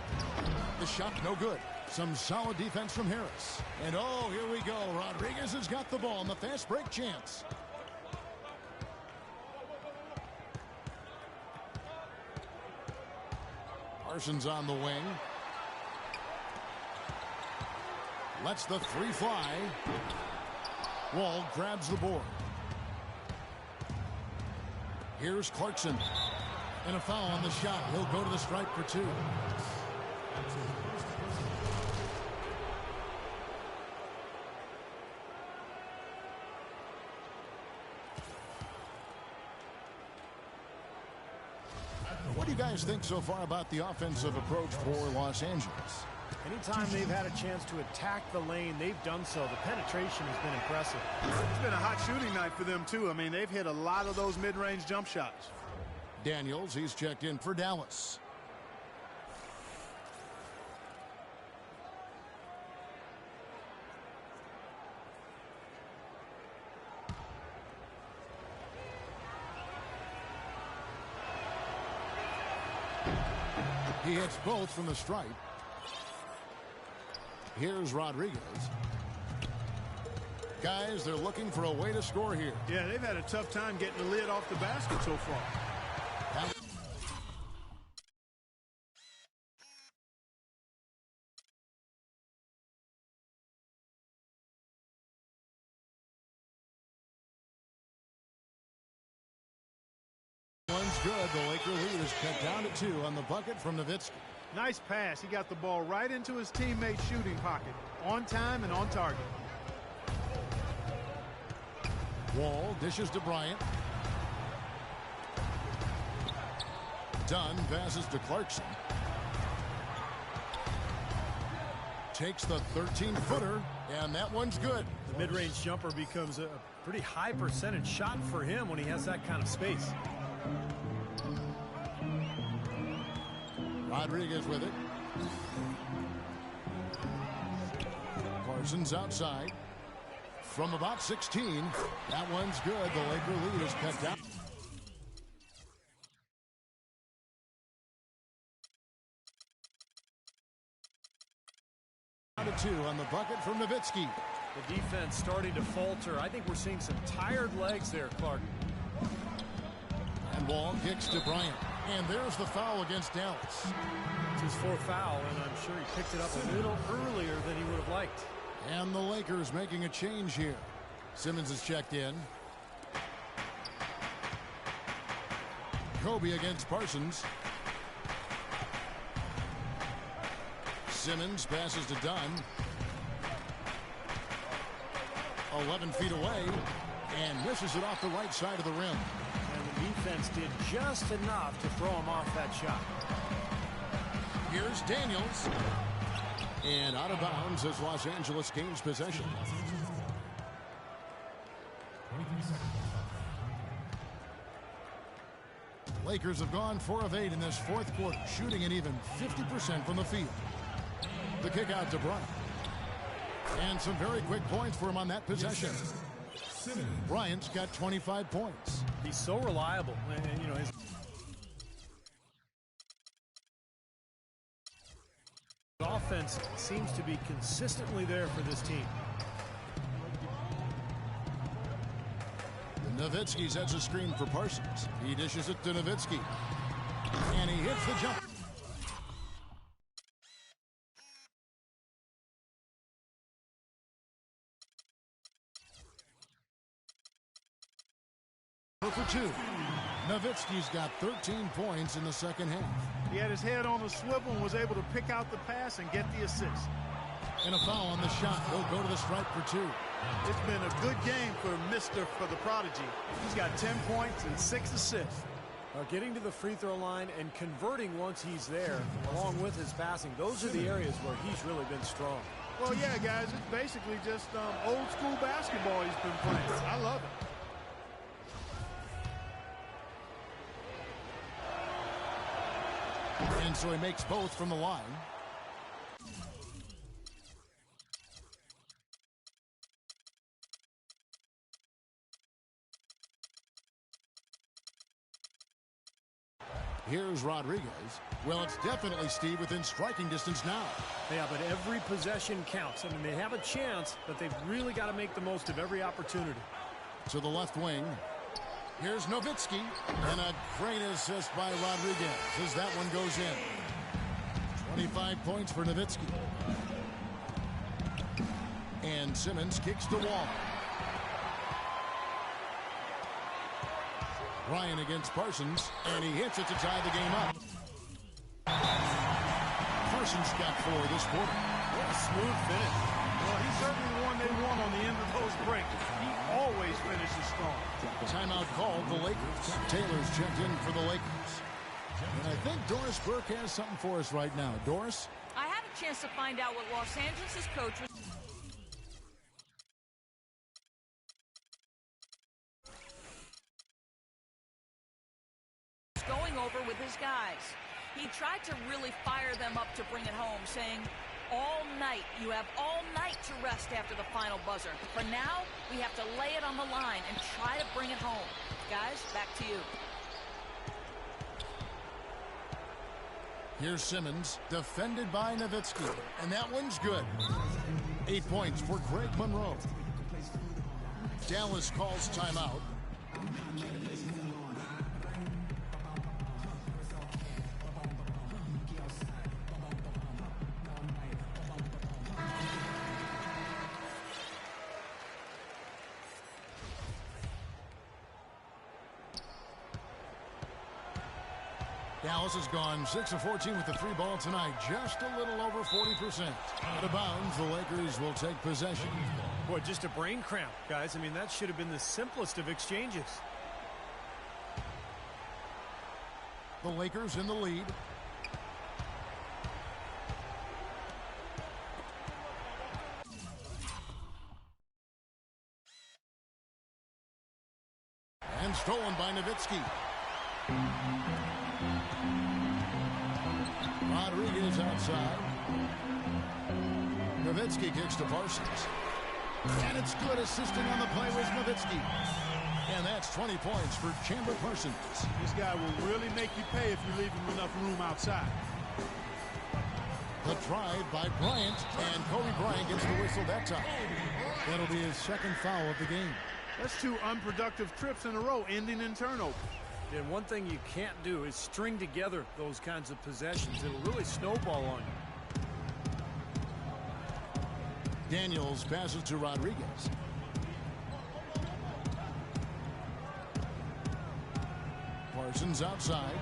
The shot no good. Some solid defense from Harris. And oh, here we go. Rodriguez has got the ball in the fast break chance. Parsons on the wing. Lets the three fly. Wall grabs the board. Here's Clarkson. And a foul on the shot. He'll go to the stripe for 2. What do you guys think so far about the offensive approach for Los Angeles? Anytime they've had a chance to attack the lane, they've done so. The penetration has been impressive. It's been a hot shooting night for them, too. I mean, they've hit a lot of those mid-range jump shots. Daniels, he's checked in for Dallas. He hits both from the stripe. Here's Rodriguez. Guys, they're looking for a way to score here. Yeah, they've had a tough time getting the lid off the basket so far. One's good. The Laker lead is cut down to 2 on the bucket from Nowitzki. Nice pass. He got the ball right into his teammate's shooting pocket. On time and on target. Wall dishes to Bryant. Dunn passes to Clarkson. Takes the 13-footer, and that one's good. The mid-range jumper becomes a pretty high percentage shot for him when he has that kind of space. Rodriguez with it. Parsons outside. From about 16. That one's good. The Laker lead is cut down. Down to 2 on the bucket from Nowitzki. The defense starting to falter. I think we're seeing some tired legs there, Clark. And Wall kicks to Bryant. And there's the foul against Dallas. It's his 4th foul, and I'm sure he picked it up a little earlier than he would have liked. And the Lakers making a change here. Simmons is checked in. Kobe against Parsons. Simmons passes to Dunn. 11 feet away. And misses it off the right side of the rim. And the defense did just enough to throw him off that shot. Here's Daniels. And out of bounds as Los Angeles gains possession. Lakers have gone 4 of 8 in this fourth quarter, shooting an even 50% from the field. The kick out to Bryant. And some very quick points for him on that possession. Bryant's got 25 points. He's so reliable. And, you know, his offense seems to be consistently there for this team. Nowitzki sets a screen for Parsons. He dishes it to Nowitzki. And he hits the jump. For 2. Nowitzki's got 13 points in the second half. He had his head on a swivel and was able to pick out the pass and get the assist. And a foul on the shot. He'll go to the stripe for 2. It's been a good game for the prodigy. He's got 10 points and 6 assists. Getting to the free throw line and converting once he's there, along with his passing, those are the areas where he's really been strong. Well, yeah, guys, it's basically just old school basketball he's been playing. I love it. And so he makes both from the line. Here's Rodriguez. Well, it's definitely, Steve, within striking distance now. Yeah, but every possession counts. I mean, they have a chance, but they've really got to make the most of every opportunity. To the left wing. Here's Nowitzki. And a great assist by Rodriguez as that one goes in. 25 points for Nowitzki. And Simmons kicks the wall. Ryan against Parsons, and he hits it to tie the game up. Parsons got 4 this quarter. What a smooth finish. Well, he's certainly the one they want on the end of those breaks. He always finishes strong. Timeout called the Lakers. Taylor's checked in for the Lakers. And I think Doris Burke has something for us right now. Doris? I had a chance to find out what Los Angeles' coach was going over with his guys. He tried to really fire them up to bring it home, saying, all night, you have all night to rest after the final buzzer. For now, we have to lay it on the line and try to bring it home. Guys, back to you. Here's Simmons, defended by Nowitzki, and that one's good. 8 points for Greg Monroe. Dallas calls timeout. Dallas has gone 6 of 14 with the 3 ball tonight, just a little over 40%. Out of bounds, the Lakers will take possession. Boy, just a brain cramp, guys. I mean, that should have been the simplest of exchanges. The Lakers in the lead. And stolen by Nowitzki. Rodriguez outside. Nowitzki kicks to Parsons. And it's good. Assisting on the play was Nowitzki. And that's 20 points for Chandler Parsons. This guy will really make you pay if you leave him enough room outside. The drive by Bryant. And Kobe Bryant gets the whistle that time. That'll be his second foul of the game. That's 2 unproductive trips in a row, ending in turnover. And one thing you can't do is string together those kinds of possessions. It'll really snowball on you. Daniels passes to Rodriguez. Parsons outside.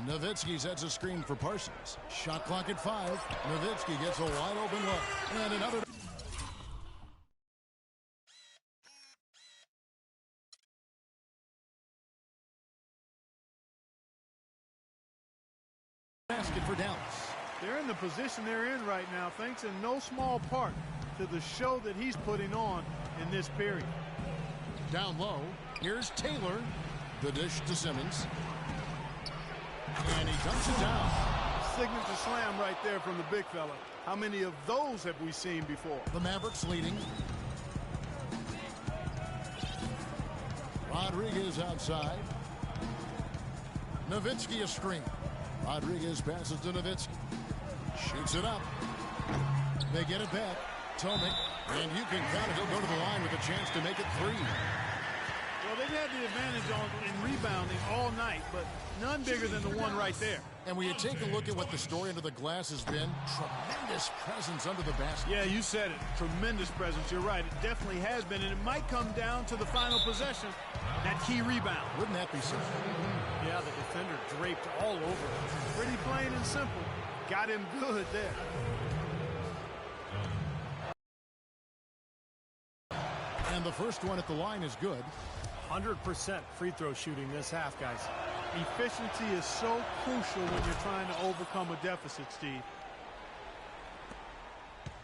Nowitzki sets a screen for Parsons. Shot clock at 5. Nowitzki gets a wide open look. And another. Basket for Dallas. They're in the position they're in right now, thanks in no small part to the show that he's putting on in this period. Down low, here's Taylor. The dish to Simmons. And he dumps it down. Signature slam right there from the big fella. How many of those have we seen before? The Mavericks leading. Rodriguez outside. Nowitzki a screen. Rodriguez passes to Nowitzki. Shoots it up. They get it back. Tomic. And you can count it. He'll go to the line with a chance to make it 3. Well, they've had the advantage in rebounding all night, but none bigger than the one right there. And when you take a look at what the story under the glass has been, tremendous presence under the basket. Yeah, you said it. Tremendous presence. You're right. It definitely has been, and it might come down to the final possession, that key rebound. Wouldn't that be something? Yeah, the defender draped all over him. Pretty plain and simple. Got him good there. And the first one at the line is good. 100% free throw shooting this half, guys. Efficiency is so crucial when you're trying to overcome a deficit, Steve.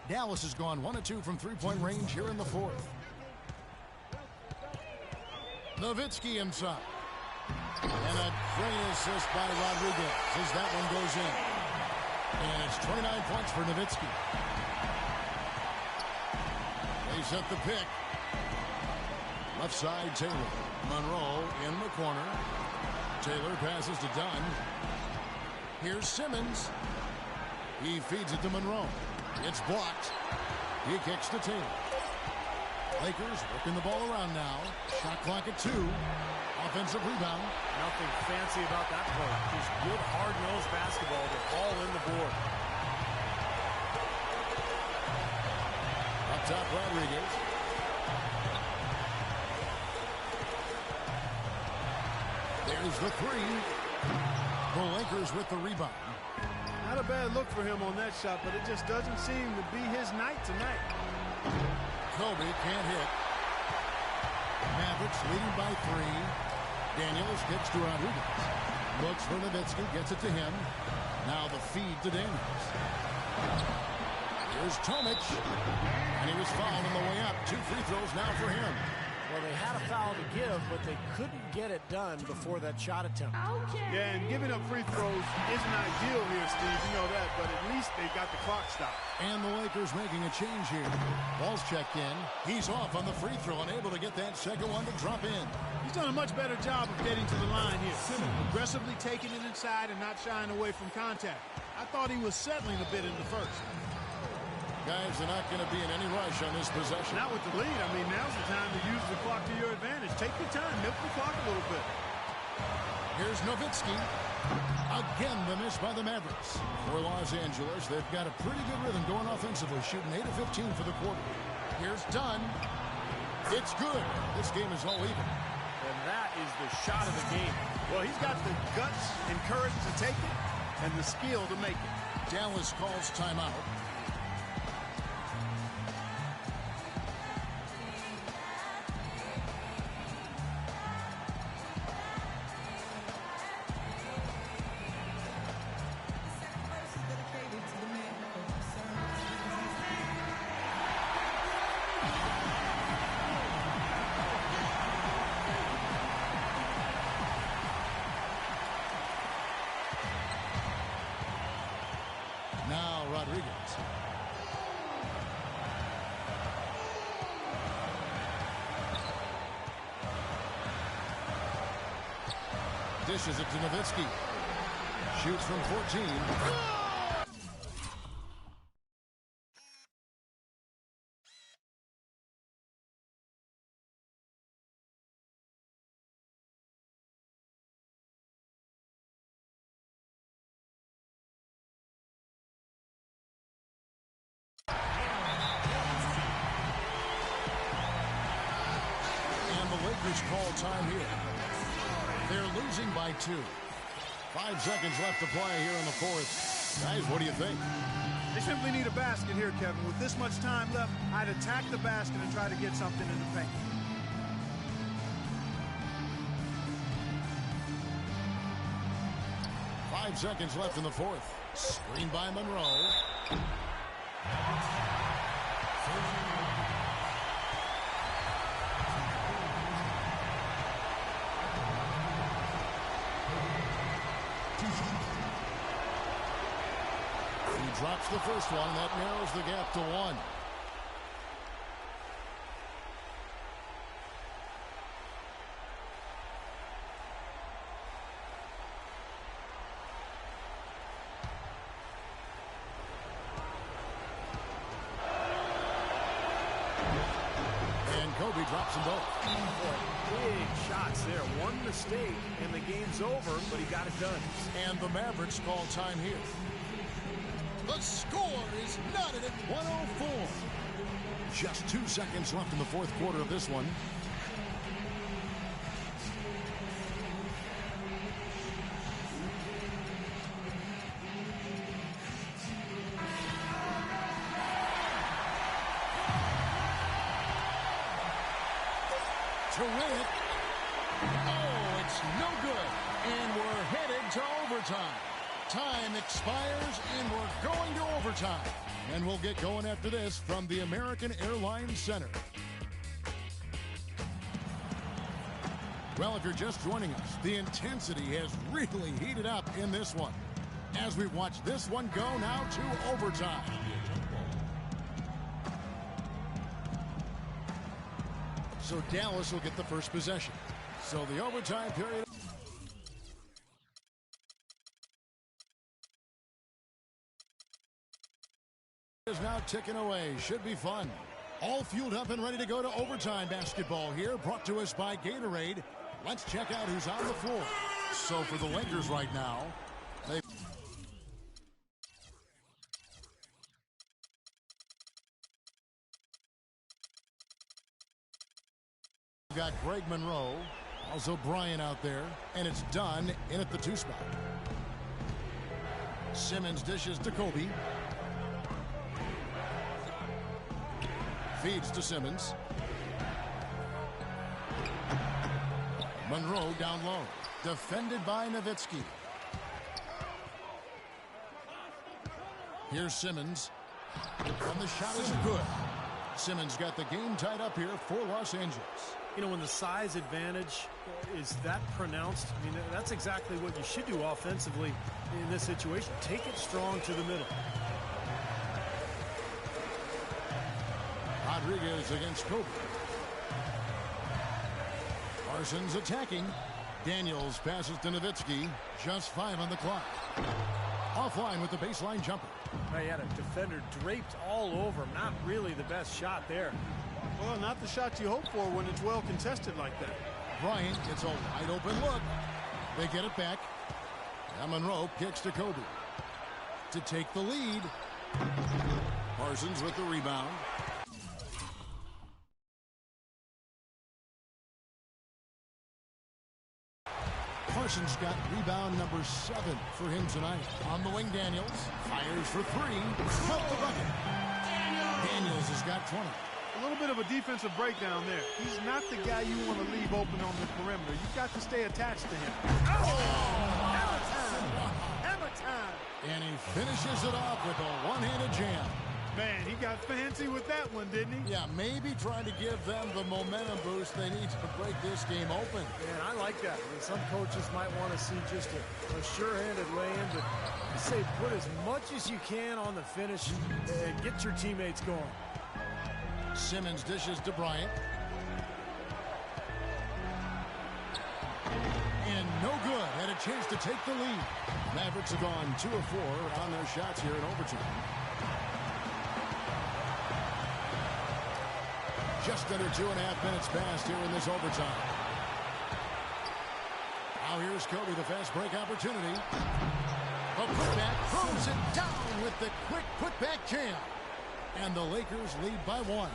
Dallas has gone 1 of 2 from three-point range here in the fourth. Nowitzki himself. And a great assist by Rodriguez as that one goes in. And it's 29 points for Nowitzki. They set the pick. Left side, Taylor. Monroe in the corner. Taylor passes to Dunn. Here's Simmons. He feeds it to Monroe. It's blocked. He kicks to Taylor. Lakers working the ball around now. Shot clock at 2. Offensive rebound. Nothing fancy about that play. Just good, hard-nosed basketball to all in the board. Up top, Rodriguez. There's the 3. The Lakers with the rebound. Not a bad look for him on that shot, but it just doesn't seem to be his night tonight. Kobe can't hit. Mavericks leading by 3. Daniels kicks to Rodriguez. Looks for Nowitzki, gets it to him. Now the feed to Daniels. Here's Tomic. And he was fouled on the way up. 2 free throws now for him. Well, they had a foul to give, but they couldn't get it done before that shot attempt. Yeah, and giving up free throws isn't ideal here, Steve. You know that, but at least they got the clock stopped. And the Lakers making a change here. Ball's checked in. He's off on the free throw and able to get that second one to drop in. He's done a much better job of getting to the line here. Aggressively taking it inside and not shying away from contact. I thought he was settling a bit in the first. Guys are not going to be in any rush on this possession. Not with the lead. I mean, now's the time to use the clock to your advantage. Take your time. Milk the clock a little bit. Here's Nowitzki. Again, the miss by the Mavericks. For Los Angeles, they've got a pretty good rhythm going offensively, shooting 8 of 15 for the quarter. Here's Dunn. It's good. This game is all even. And that is the shot of the game. Well, he's got the guts and courage to take it and the skill to make it. Dallas calls timeout. Now Rodriguez. Dishes it to Nowitzki. Shoots from 14. Call time here. They're losing by 2. 5 seconds left to play here in the fourth. Guys, what do you think? They simply need a basket here, Kevin. With this much time left, I'd attack the basket and try to get something in the paint. Five seconds left in the fourth. Screen by Monroe. He drops the first one. That narrows the gap to 1. And Kobe drops them both. Big shots there. One mistake, and the game's over, but he got it done. And the Mavericks call time here. The score is knotted at 104. Just 2 seconds left in the fourth quarter of this one. To win it, good. And we're headed to overtime. Time expires, and we're going to overtime. And we'll get going after this from the American Airlines Center. Well, if you're just joining us, the intensity has really heated up in this one. As we watch this one go now to overtime. So Dallas will get the first possession. So the overtime period is now ticking away. Should be fun. All fueled up and ready to go to overtime basketball here. Brought to us by Gatorade. Let's check out who's on the floor. So for the Lakers right now, they've got Greg Monroe, also Bryant out there, and it's done in at the 2 spot. Simmons dishes to Kobe. Feeds to Simmons. Monroe down low. Defended by Nowitzki. Here's Simmons. And the shot is good. Simmons got the game tied up here for Los Angeles. You know, when the size advantage is that pronounced, I mean, that's exactly what you should do offensively in this situation. Take it strong to the middle. Rodriguez against Kobe. Parsons attacking. Daniels passes to Nowitzki. Just 5 on the clock. Offline with the baseline jumper. He had a defender draped all over him. Not really the best shot there. Well, not the shot you hope for when it's well contested like that. Bryant gets a wide open look. They get it back. And Monroe kicks to Kobe to take the lead. Parsons with the rebound. Parsons got rebound number 7 for him tonight. On the wing, Daniels fires for 3. Count the bucket. Daniels has got 20. A little bit of a defensive breakdown there. He's not the guy you want to leave open on the perimeter. You've got to stay attached to him. Hammer time. And he finishes it off with a one-handed jam. Man, he got fancy with that one, didn't he? Yeah, maybe trying to give them the momentum boost they need to break this game open. Man, I like that. I mean, some coaches might want to see just a sure-handed lay-in, but I say put as much as you can on the finish and get your teammates going. Simmons dishes to Bryant. And no good. Had a chance to take the lead. Mavericks have gone 2 of 4 on their shots here in overtime. Just under 2.5 minutes passed here in this overtime. Now here's Kobe, the fast break opportunity. A putback throws it down with the quick putback jam. And the Lakers lead by 1.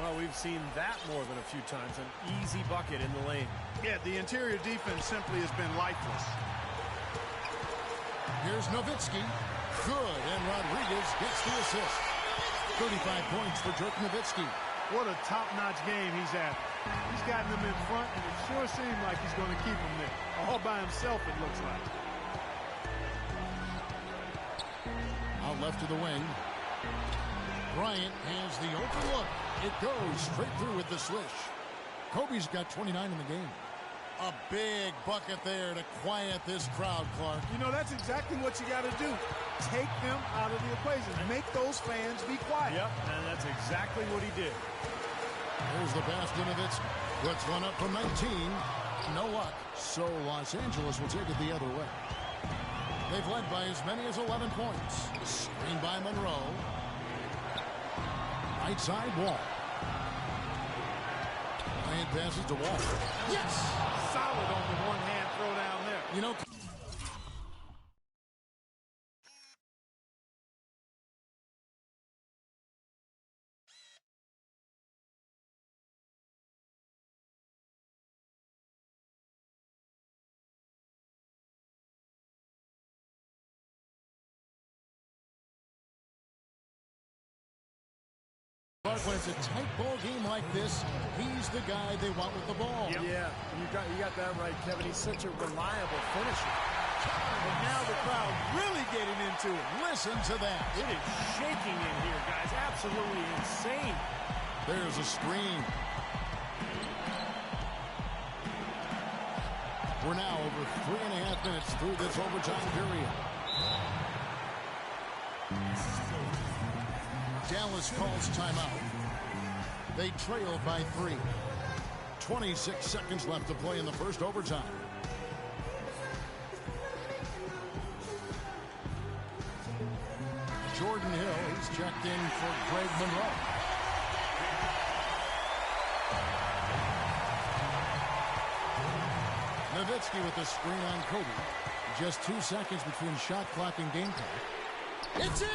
Well, we've seen that more than a few times. An easy bucket in the lane. Yeah, the interior defense simply has been lifeless. Here's Nowitzki. Good, and Rodriguez gets the assist. 35 points for Dirk Nowitzki. What a top-notch game he's had. He's gotten them in front, and it sure seems like he's going to keep them there. All by himself, it looks like. Out left to the wing. Bryant has the open look. It goes straight through with the swish. Kobe's got 29 in the game. A big bucket there to quiet this crowd, Clark. You know, that's exactly what you got to do. Take them out of the equation. Make those fans be quiet. Yep, and that's exactly what he did. Here's the pass to Nowitzki. Puts one up from 19. No luck. So Los Angeles will take it the other way. They've led by as many as 11 points. Screen by Monroe. Right side Wall. Bryant passes to Wall. Yes! Solid on the one-hand throw down there. You know, When it's a tight ball game like this, he's the guy they want with the ball. Yep. Yeah, you got that right, Kevin. He's such a reliable finisher. And now the crowd really getting into it. Listen to that. It is shaking in here, guys. Absolutely insane. There's a screen. We're now over 3.5 minutes through this overtime period. Dallas calls timeout. They trail by 3. 26 seconds left to play in the first overtime. Jordan Hill, he's checked in for Greg Monroe. Nowitzki with the screen on Kobe. Just 2 seconds between shot clock and game time. It's in!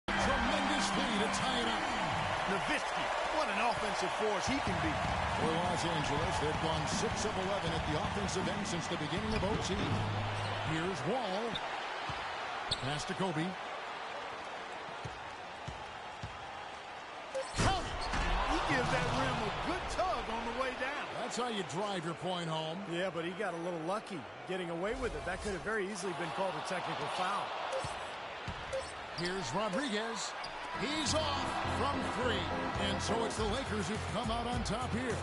Tremendous lead to tie it up. Nowitzki, what an offensive force he can be. For Los Angeles, they've gone 6 of 11 at the offensive end since the beginning of OT. Here's Wall. Pass to Kobe. He gives that rim a good tug on the way down. That's how you drive your point home. Yeah, but he got a little lucky getting away with it. That could have very easily been called a technical foul. Here's Rodriguez. He's off from 3. And so it's the Lakers who've come out on top here.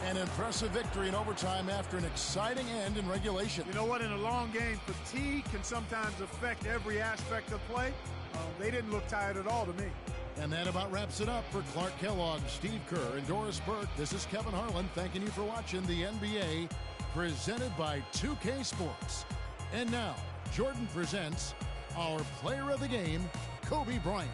An impressive victory in overtime after an exciting end in regulation. You know what? In a long game, fatigue can sometimes affect every aspect of play. They didn't look tired at all to me. And that about wraps it up for Clark Kellogg, Steve Kerr, and Doris Burke. This is Kevin Harlan thanking you for watching the NBA presented by 2K Sports. And now, Jordan presents our player of the game, Kobe Bryant.